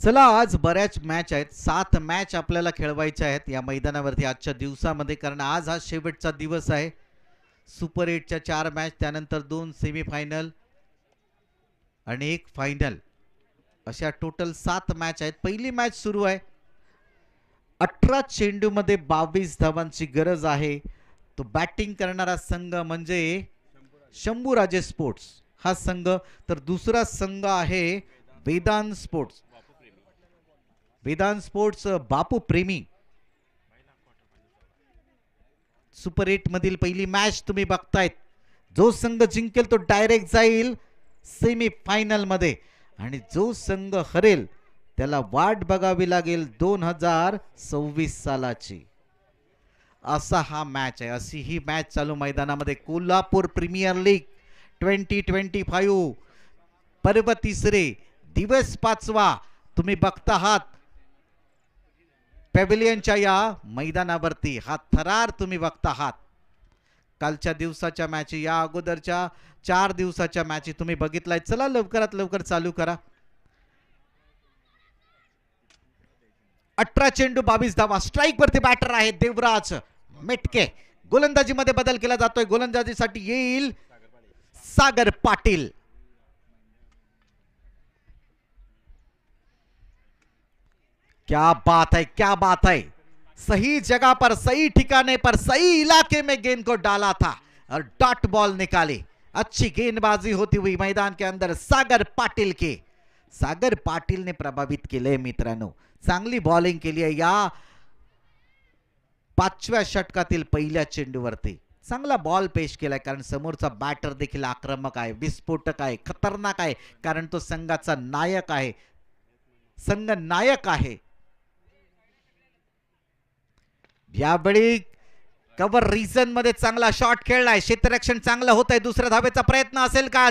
चला, आज बऱ्याच मॅच आहेत. 7 मॅच आपल्याला खेळवायच्या आहेत या मैदानावरती आजच्या दिवसामध्ये, कारण आज हा शेवटचा दिवस आहे. सुपर 8च्या 4 मॅच, त्यानंतर 2 सेमीफायनल आणि 1 फायनल, अशा टोटल 7 मॅच आहेत. पहिली मॅच सुरू आहे. 18 चेंडूमध्ये 22 धावांची गरज आहे. तो बॅटिंग करणारा संघ म्हणजे शंभूराजे स्पोर्ट्स हा संघ, तर दुसरा संघ आहे वेदांत स्पोर्ट्स. वेदांत स्पोर्ट्स बापू प्रेमी. सुपर 8 मधील पहिली मॅच तुम्ही बघतायत. जो संघ जिंकेल तो डायरेक्ट जाईल सेमी फायनल मध्ये, आणि जो संघ हरेल त्याला वाट बघावी लागेल 2026 सालाची. असा हा मॅच आहे, अशी ही मॅच चालू मैदानामध्ये. कोल्हापूर प्रीमियर लीग 2025 पर्व तिसरे, दिवस 5वा तुम्ही बघता आहात पॅव्हिलियनच्या या मैदानावरती. हा थरार तुम्ही बघता आहात. कालच्या दिवसाच्या मॅची, या अगोदरच्या 4 दिवसाच्या मॅची तुम्ही बघितलाय. चला लवकरात लवकर चालू करा. 18 चेंडू 22 धावा. स्ट्राईक वरती बॅटर आहे देवराज मेटके. गोलंदाजीमध्ये बदल केला जातोय. गोलंदाजीसाठी येईल सागर पाटील. क्या बात है, क्या बात है. सही जगह पर, सही ठिकाने पर, सही इलाके में गेंद को डाला था और डॉट बॉल निकाली. अच्छी गेंदबाजी होती हुई मैदान के अंदर सागर पाटील की. सागर पाटील ने प्रभावित केले मित्रांनो. चांगली बॉलिंग केली आहे या 5व्या षटकातील पहिल्या चेंडूवरती. चांगला बॉल पेश केलाय, कारण समोरचा बॅटर देखील आक्रमक आहे, विस्फोटक आहे, खतरनाक आहे, कारण तो संघाचा नायक आहे, संघ नायक आहे. यावेळी कव्हर रिजन मध्ये चांगला शॉट खेळलाय. क्षेत्ररक्षण चांगलं होत आहे. दुसऱ्या धावेचा प्रयत्न असेल का?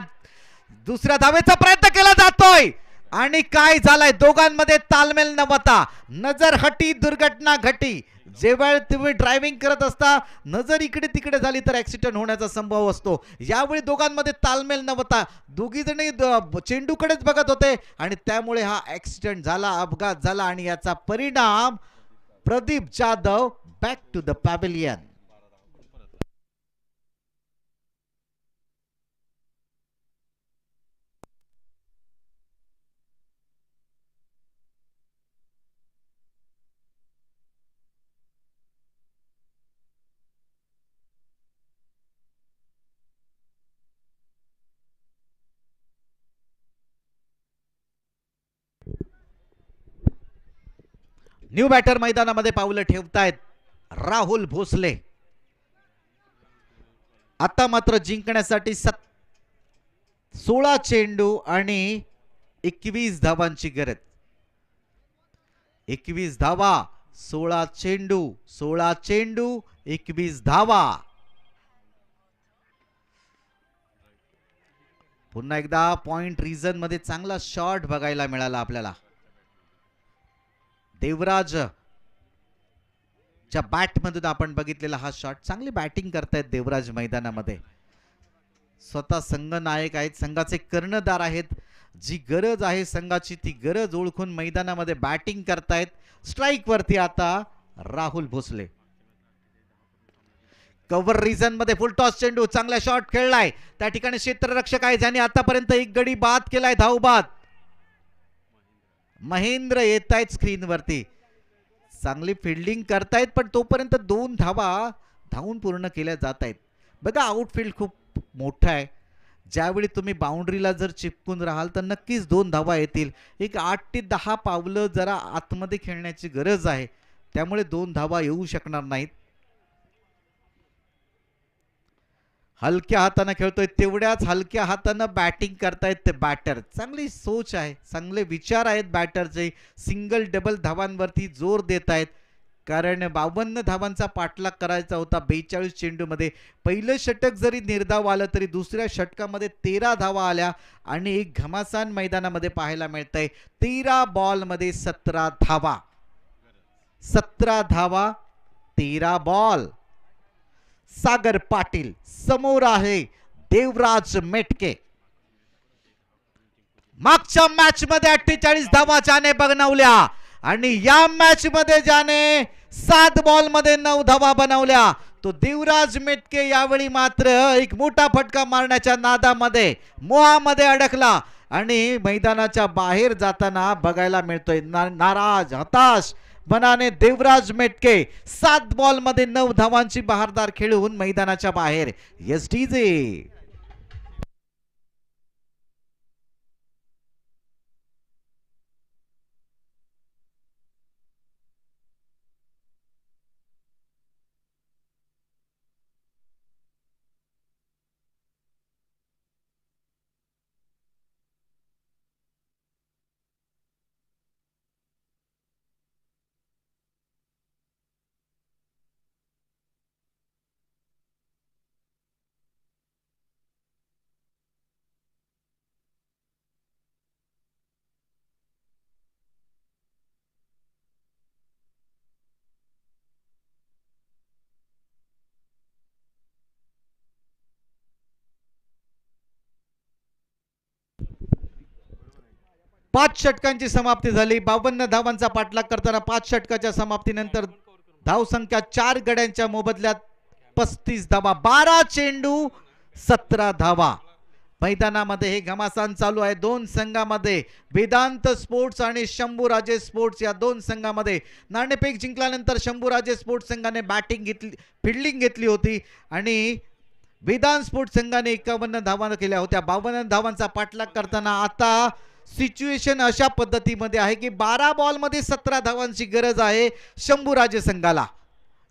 दुसऱ्या धावेचा प्रयत्न केला जातोय, आणि काय झालंय, दोघांमध्ये तालमेल नव्हता. नजर हटी, दुर्घटना घटी. जेव्हा तुम्ही ड्रायव्हिंग करत असता, नजर इकडे तिकडे झाली तर ऍक्सिडेंट होण्याचा संभव असतो. यावेळी दोघांमध्ये तालमेल नव्हता. दोघी जणी चेंडूकडेच बघत होते, आणि त्यामुळे हा ऍक्सिडेंट झाला, अपघात झाला, आणि याचा परिणाम Pradeep Jadhav back to the pavilion. New batter मैदानामध्ये पावलं ठेवतायत राहुल भोसले. आता मात्र जिंकण्यासाठी 16 चेंडू आणि 21 धावांची गरज. 21 धावा, 16 चेंडू, 16 चेंडू, 21 धावा. पुन्हा एकदा पॉइंट रिजन मध्ये चांगला शॉट बघायला मिळाला आपल्याला. देवराज च्या बॅट मधून आपण बघितलेला हा शॉट. चांगली बॅटिंग करतायत देवराज मैदानामध्ये. स्वतः संघ नायक आहेत, संघाचे कर्णधार आहेत. जी गरज आहे संघाची ती गरज ओळखून मैदानामध्ये बॅटिंग करतायत. स्ट्राईक वरती आता राहुल भोसले. कव्हर रिजन मध्ये फुल टॉस चेंडू, चांगला शॉट खेळलाय. त्या ठिकाणी क्षेत्ररक्षक आहे ज्यांनी आतापर्यंत 1 गडी बाद केलाय, धाव बाद. महेंद्र येत आहेत स्क्रीनवरती. चांगली फिल्डिंग करतायत, पण तोपर्यंत 2 धावा धावून पूर्ण केल्या जात आहेत. बघा, आउटफील्ड खूप मोठा आहे. ज्यावेळी तुम्ही बाउंड्रीला जर चिपकून राहाल तर नक्कीच 2 धावा येतील. एक 8 ते 10 पावलं जरा आतमध्ये खेळण्याची गरज आहे, त्यामुळे 2 धावा येऊ शकणार नाहीत. हलक्या हाताने खेळतोय, तेवढ्याच हलक्या हाताने बॅटिंग करतायत ते बॅटर. चांगली सोच आहे, चांगले विचार आहेत बॅटरचे. सिंगल डबल धावांवरती जोर देत आहेत, कारण 52 धावांचा पाठलाग करायचा होता 42 चेंडूमध्ये. पहिलं षटक जरी निर्धाव आलं तरी दुसऱ्या षटकामध्ये 13 धावा आल्या, आणि एक घमासान मैदानामध्ये पाहायला मिळतंय. 13 बॉल मध्ये 17 धावा. 17 धावा, 13 बॉल. सागर पाटील समोर आहे देवराज मेटके. मागच्या मॅच मध्ये 48 धावा ज्याने बनवल्या आणि या मॅच मध्ये ज्याने 7 बॉल मध्ये 9 धावा बनवल्या तो देवराज मेटके यावेळी मात्र एक मोठा फटका मारण्याच्या नादामध्ये मोहामध्ये अडकला आणि मैदानाच्या बाहेर जाताना बघायला मिळतोय नाराज हताश मनाने देवराज मेटके 7 बॉल मध्ये 9 धावांची बहारदार खेळून मैदानाच्या बाहेर. एसटीजे 5 षटकांची समाप्ती झाली. 52 धावांचा पाठलाग करताना 5 षटकाच्या समाप्तीनंतर धावसंख्या 4 गड्यांच्या मोबदल्यात 35 धावा. 12 चेंडू 17 धावा. मैदानामध्ये हे घमासान चालू आहे. दोन संघामध्ये वेदांत स्पोर्ट्स आणि शंभूराजे स्पोर्ट्स या दोन संघामध्ये नाणेफेक जिंकल्यानंतर शंभूराजे स्पोर्ट्स संघाने बॅटिंग घेतली, फिल्डिंग घेतली होती आणि वेदांत स्पोर्ट्स संघाने 51 धावा केल्या होत्या. 52 धावांचा पाठलाग करताना आता सिच्युएशन अशा पद्धतीमध्ये आहे की 12 बॉल मध्ये 17 धावांची गरज आहे शंभूराजे संघाला.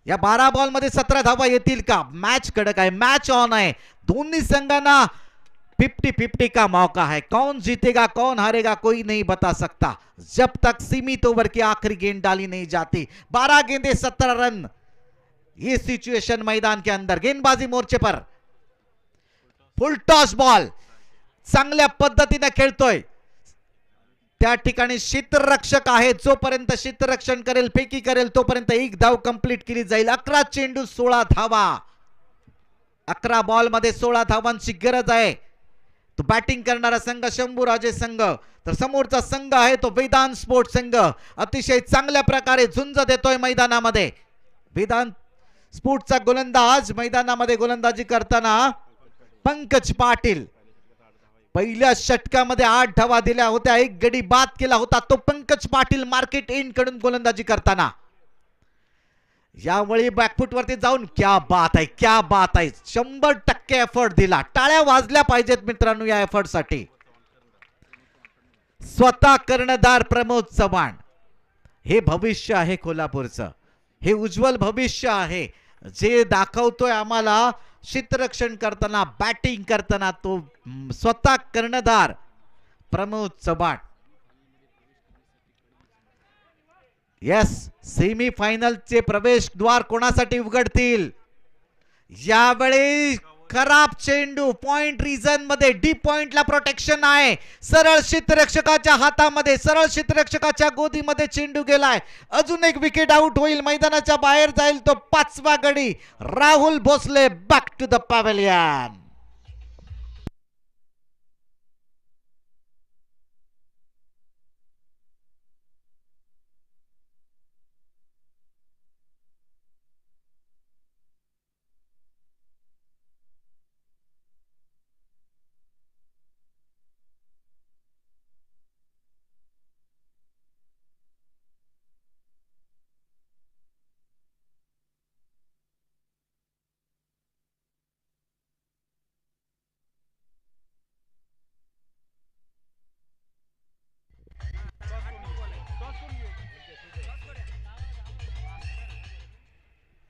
या 12 बॉल मध्ये 17 धावा येतील का? मॅच कडक आहे, मॅच ऑन आहे. दोन्ही संघांना 50-50 का मौका है. कौन जीतेगा कौन हारेगा कोई नहीं बता सकता जब तक सीमित ओवर की आखिरी गेंद डाली नहीं जाती. 12 गेंदे 17 रन. ये सिचुएशन मैदान के अंदर. गेंदबाजी मोर्चे पर फुल टॉस बॉल चांगल्या पद्धतीने खेळतोय. त्या ठिकाणी क्षेत्ररक्षक आहे. जोपर्यंत क्षेत्ररक्षण करेल, फेकी करेल तोपर्यंत एक धाव कंप्लीट केली जाईल. 11 चेंडू 16 धावा. 11 बॉल मध्ये 16 धावांची गरज आहे. तो बॅटिंग करणारा संघ शंभूराजे संघ, तर समोरचा संघ आहे तो वेदांत स्पोर्ट्स संघ. अतिशय चांगल्या प्रकारे झुंज देतोय मैदानामध्ये. वेदांत स्पोर्ट्सचा गोलंदाज मैदानामध्ये गोलंदाजी करताना पंकज पाटील. पहिल्या षटकामध्ये 8 धावा दिल्या होत्या, एक गडी बाद केला होता तो पंकज पाटील मार्केट एंड कडून गोलंदाजी करताना. यावेळी बॅकफुट वरती जाऊन क्या बात आहे, क्या बात आहे. 100% एफर्ट दिला. टाळ्या वाजल्या पाहिजेत मित्रांनो या एफर्ट साठी. स्वतः कर्णधार प्रमोद चव्हाण. हे भविष्य आहे कोल्हापूरचं. हे उज्ज्वल भविष्य आहे जे दाखवतोय आम्हाला क्षेत्ररक्षण करताना, बॅटिंग करताना तो स्वतः कर्णधार प्रमोद चव्हाण. यस, सेमी फायनलचे प्रवेशद्वार कोणासाठी उघडतील? यावेळी खराब चेंडू पॉइंट रिजन मध्ये डीप पॉइंटला प्रोटेक्शन आहे. सरळ क्षेत्ररक्षकाच्या हातामध्ये, सरळ क्षेत्ररक्षकाच्या गोदीमध्ये चेंडू गेलाय. अजून एक विकेट आउट होईल. मैदानाच्या बाहेर जाईल तो 5वा गडी. Rahul Bhosale back to the pavilion.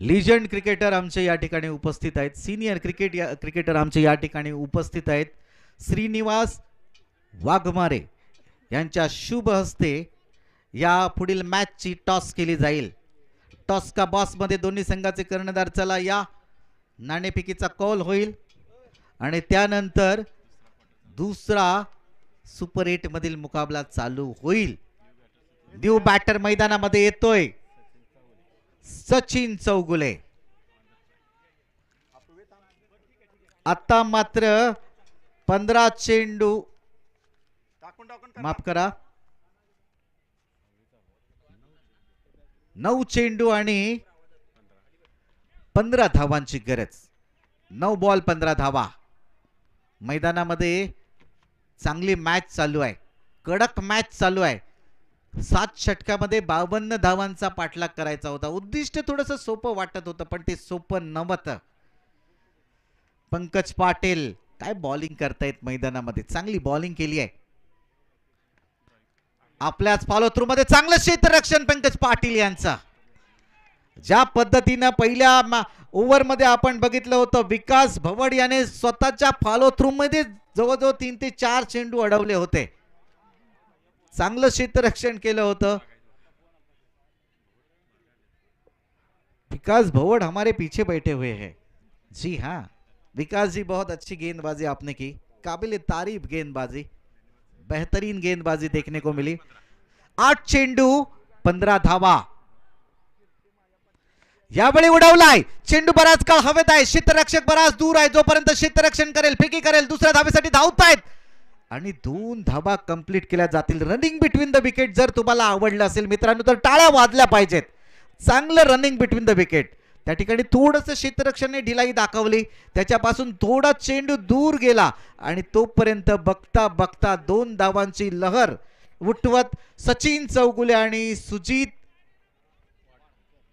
Legend cricketer आमचे या ठिकाणी उपस्थित आहेत. सिनियर क्रिकेटर आमचे या ठिकाणी उपस्थित आहेत. श्रीनिवास वाघमारे यांच्या शुभ हस्ते या पुढील मॅचची टॉस केली जाईल. टॉस का बॉस मध्ये दोन्ही संघाचे कर्णधार. चला या नाणेफेकीचा कॉल होईल आणि त्यानंतर दुसरा सुपर 8 मधील मुकाबला चालू होईल. न्यू बॅटर मैदानामध्ये येतोय सचिन चौगुले. आता मात्र 15 चेंडू माफ करा 9 चेंडू आणि 15 धावांची गरज. 9 बॉल 15 धावा. मैदानामध्ये चांगली मॅच चालू आहे, कडक मॅच चालू आहे. 7 षटकामध्ये 52 धावांचा पाठलाग करायचा होता. उद्दिष्ट थोडस सोपं वाटत होतं पण ते सोपं नव्हतं. पंकज पाटील काय बॉलिंग करतायत मैदानामध्ये, चांगली बॉलिंग केली आहे. आपल्याच फॉलो थ्रू मध्ये चांगलं क्षेत्ररक्षण पंकज पाटील यांचा. ज्या पद्धतीनं पहिल्या ओव्हर मध्ये आपण बघितलं होतं विकास भवड याने स्वतःच्या फॉलो थ्रू मध्ये जवळजवळ 3 ते 4 चेंडू अडवले होते. चांगलं क्षेत्ररक्षण केलं होतं. विकास भवड हमारे पीछे बैठे हुए हैं. जी हाँ विकास जी, बहुत अच्छी गेंदबाजी आपने की, काबिल तारीफ गेंदबाजी, बेहतरीन गेंदबाजी देखने को मिली. 8 चेंडू 15 धावा. यावेळी उडवलाय चेंडू, बराच काळ हवेत आहे. क्षेत्ररक्षक बराच दूर आहे. जोपर्यंत क्षेत्ररक्षण करेल फेकी करेल दुसऱ्या धावेसाठी धावतायत आणि 2 धावा कंप्लीट केल्या जातील. रनिंग बिटवीन द विकेट जर तुम्हाला आवडलं असेल मित्रांनो तर टाळ्या वाजल्या पाहिजेत. चांगलं रनिंग बिटवीन द विकेट. त्या ठिकाणी थोडंसं क्षेत्ररक्षणाने ढिलाई दाखवली, त्याच्यापासून थोडा चेंडू दूर गेला आणि तोपर्यंत बघता बघता 2 धावांची लहर उठवत सचिन चौगुले आणि सुजित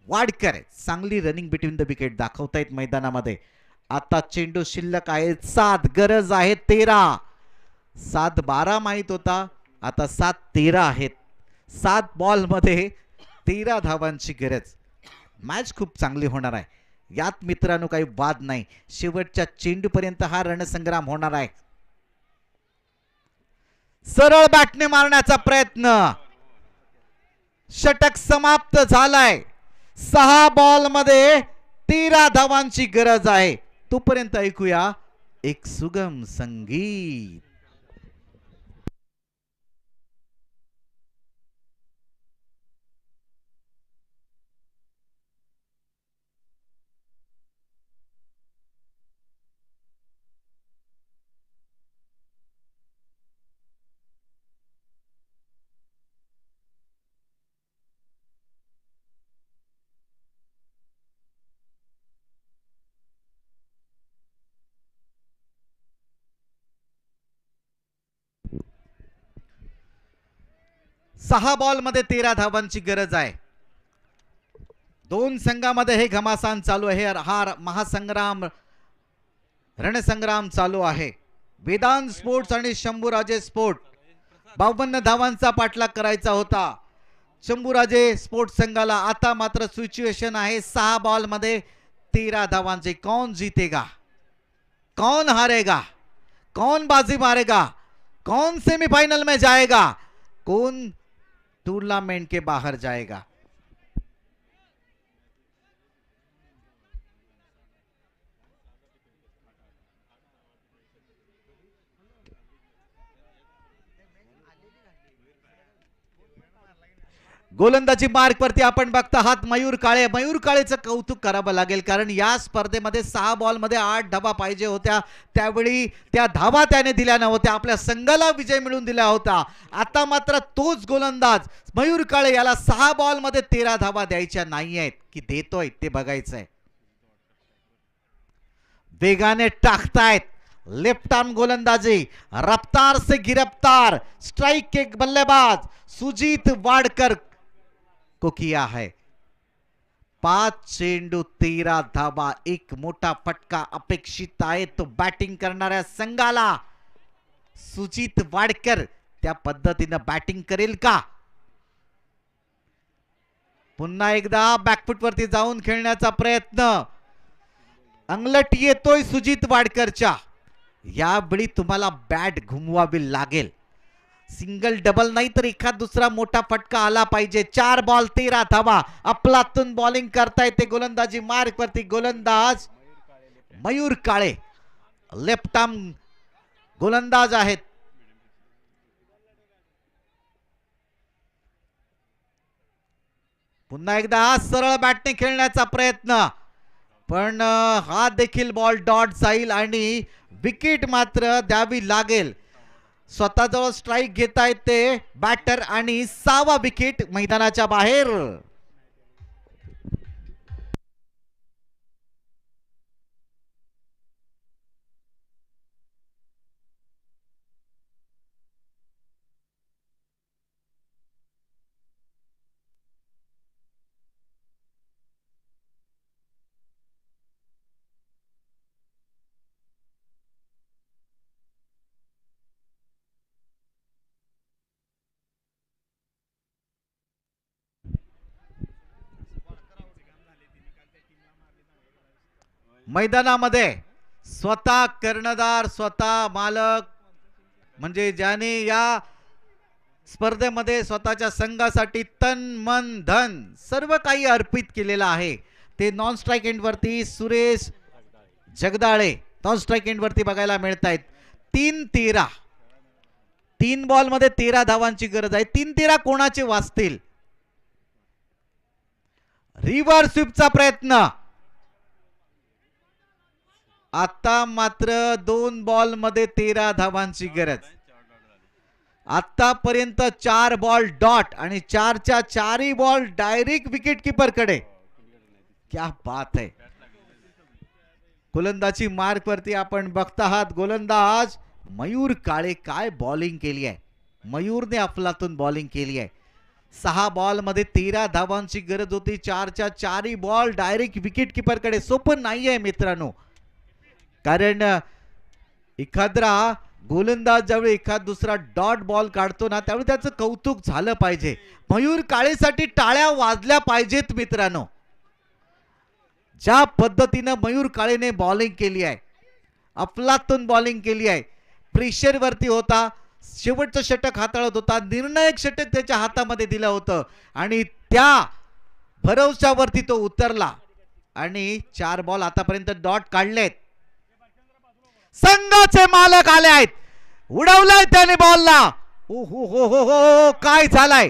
वाडकर चांगली रनिंग बिटवीन द विकेट दाखवतायत मैदानामध्ये. आता चेंडू शिल्लक आहेत 7, गरज आहे 13. 7-12 माहित होता, आता 7-13 आहेत. 7 बॉल मध्ये 13 धावांची गरज. मॅच खूप चांगली होणार आहे, यात मित्रांनो काही वाद नाही. शेवटच्या चेंडूपर्यंत हा रणसंग्राम होणार आहे. सरळ बॅटने मारण्याचा प्रयत्न, षटक समाप्त झालाय. 6 बॉल मध्ये 13 धावांची गरज आहे. तोपर्यंत ऐकूया एक सुगम संगीत. सहा बॉल मध्ये 13 धावांची गरज आहे. 2 संघामध्ये हे घमासान चालू आहे. हा महासंग्राम रणसंग्राम चालू आहे. वेदांत स्पोर्ट्स आणि शंभूराजे स्पोर्ट 52 धावांचा पाठलाग करायचा होता शंभूराजे स्पोर्ट्स संघाला. आता मात्र सिच्युएशन आहे 6 बॉल मध्ये 13 धावांचे. कौन जीतेगा, कौन हारेगा, कौन बाजी मारेगा, कौन सेमीफाइनल में जाएगा, कौन टूर्नामेंट के बाहर जाएगा. गोलंदाजी मार्क वरती आपण बघता आहात मयूर काळे. मयूर काळेचं कौतुक करावं लागेल, कारण या स्पर्धेमध्ये 6 बॉल मध्ये 8 धावा पाहिजे होत्या. त्यावेळी त्या धावा त्याने दिल्या नव्हत्या, आपल्या संघाला विजय मिळवून दिला होता. आता मात्र तोच गोलंदाज मयूर काळे याला 6 बॉल मध्ये 13 धावा द्यायच्या नाही आहेत की देतोय ते बघायचंय. वेगाने टाकतायत लेफ्ट आर्म गोलंदाजी, रफ्तार से गिरफ्तार. स्ट्राइक के बल्लेबाज सुजीत वाडकर को किया है. 5 चेंडू 13 धावा. एक मोठा फटका अपेक्षित आहे तो बॅटिंग करणाऱ्या संघाला. सुजीत वाडकर त्या पद्धतीने बॅटिंग करेल का. पुन्हा एकदा बॅकफुट वरती जाऊन खेळण्याचा प्रयत्न. अंगलट येतोय सुजीत वाडकरच्या. यावेळी तुम्हाला बॅट घुमवावी लागेल. सिंगल डबल नाही तर एखाद दुसरा मोठा फटका आला पाहिजे. 4 बॉल 13 धावा. आपलातून बॉलिंग करता येते. गोलंदाजी मार्क वरती गोलंदाज मयूर काळे लेफ्ट आर्म गोलंदाज आहेत. पुन्हा एकदा सरळ बॅटने खेळण्याचा प्रयत्न, पण हा देखील बॉल डॉट जाईल आणि विकेट मात्र द्यावी लागेल. स्वतःजवळ स्ट्राईक घेत आहेत ते बॅटर आणि 6वा विकेट मैदानाच्या बाहेर. मैदानामध्ये स्वतः कर्णधार, स्वतः मालक, म्हणजे ज्याने या स्पर्धेमध्ये स्वतःच्या संघासाठी तन मन धन सर्व काही अर्पित केलेलं आहे, ते नॉन स्ट्राईक एंडवरती सुरेश जगदाळे नॉन स्ट्राईक एंडवरती बघायला मिळत आहेत. 3-13, 3 बॉलमध्ये 13 धावांची गरज आहे. 3-13 कोणाचे वाचतील? रिव्हर्स स्वीपचा प्रयत्न. आता मात्र 2 बॉल मध्ये 13 धावांची गरज. आतापर्यंत 4 बॉल डॉट आणि 4च्या 4ही बॉल डायरेक्ट विकेट कीपर कडे. क्या बात है. गोलंदाजी मार्क वरती आपण बघत आहात. गोलंदाज मयूर काळे काय बॉलिंग केली आहे. मयूरने अफलातून बॉलिंग केली आहे. 6 बॉल मध्ये 13 धावांची गरज होती. 4च्या 4ही बॉल डायरेक्ट विकेट कीपर कडे. सोपं नाहीये मित्रांनो, कारण एखादा गोलंदाज ज्यावेळी एखाद दुसरा डॉट बॉल काढतो ना, त्यावेळी त्याचं कौतुक झालं पाहिजे. मयूर काळेसाठी टाळ्या वाजल्या पाहिजेत मित्रांनो. ज्या पद्धतीनं मयूर काळेने बॉलिंग केली आहे, अफलातून बॉलिंग केली आहे. प्रेशर वरती होता, शेवटचं षटक हाताळत होता, निर्णायक षटक त्याच्या हातामध्ये दिलं होतं आणि त्या भरवशावरती तो उतरला आणि 4 बॉल आतापर्यंत डॉट काढलेत. संघाचे मालक आले आहेत. उडवलाय त्याने बॉलला. हो हो हो हो हो, काय झालाय.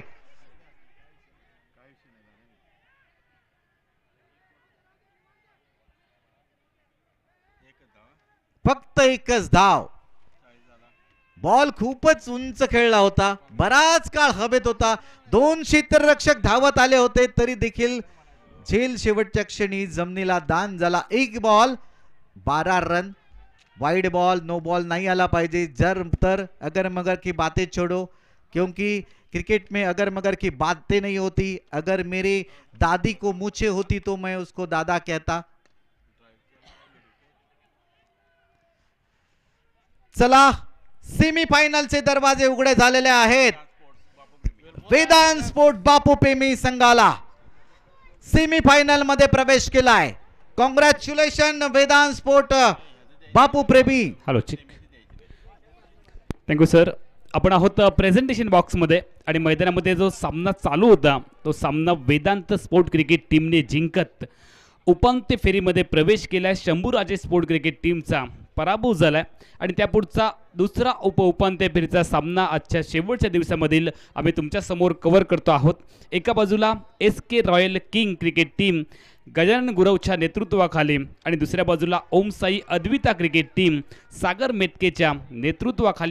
फक्त एकच धाव. बॉल खूपच उंच खेळला होता, बराच काळ हवेत होता. 2 क्षेत्ररक्षक धावत आले होते तरी देखील झेल शेवटच्या क्षणी जमिनीला दान झाला. 1 ball 12 run. Wide ball, no ball नहीं आला पाहिजे. जर तर अगर मगर की बातें छोड़ो, क्योंकि क्रिकेट में अगर मगर की बातें नहीं होती. अगर मेरे दादी को मूछें होती तो मैं उसको दादा कहता. चला, सेमीफायनलचे दरवाजे उघडे झालेले आहेत. वेदांत स्पोर्ट बापू प्रेमी संघाला सेमीफायनल मध्ये प्रवेश केलाय. कॉंग्रॅच्युलेशन वेदांत स्पोर्ट बापू प्रेमी. हॅलो चिक, थँक्यू सर. आपण आहोत प्रेझेंटेशन बॉक्समध्ये आणि मैदानामध्ये जो सामना चालू होता तो सामना वेदांत स्पोर्ट क्रिकेट टीमने जिंकत उपांत्य फेरीमध्ये प्रवेश केलाय. शंभूराजे स्पोर्ट क्रिकेट टीमचा पराभव झालाय आणि त्यापुढचा दुसरा उपांत्य फेरीचा सामना आजच्या शेवटच्या दिवसामधील आम्ही तुमच्या समोर कव्हर करतो आहोत. एका बाजूला SK royal king cricket team Gajanan गुरवच्या नेतृत्वाखाली आणि दुसऱ्या बाजूला ओम साई अद्विता क्रिकेट टीम सागर मेतकेच्या नेतृत्वाखाली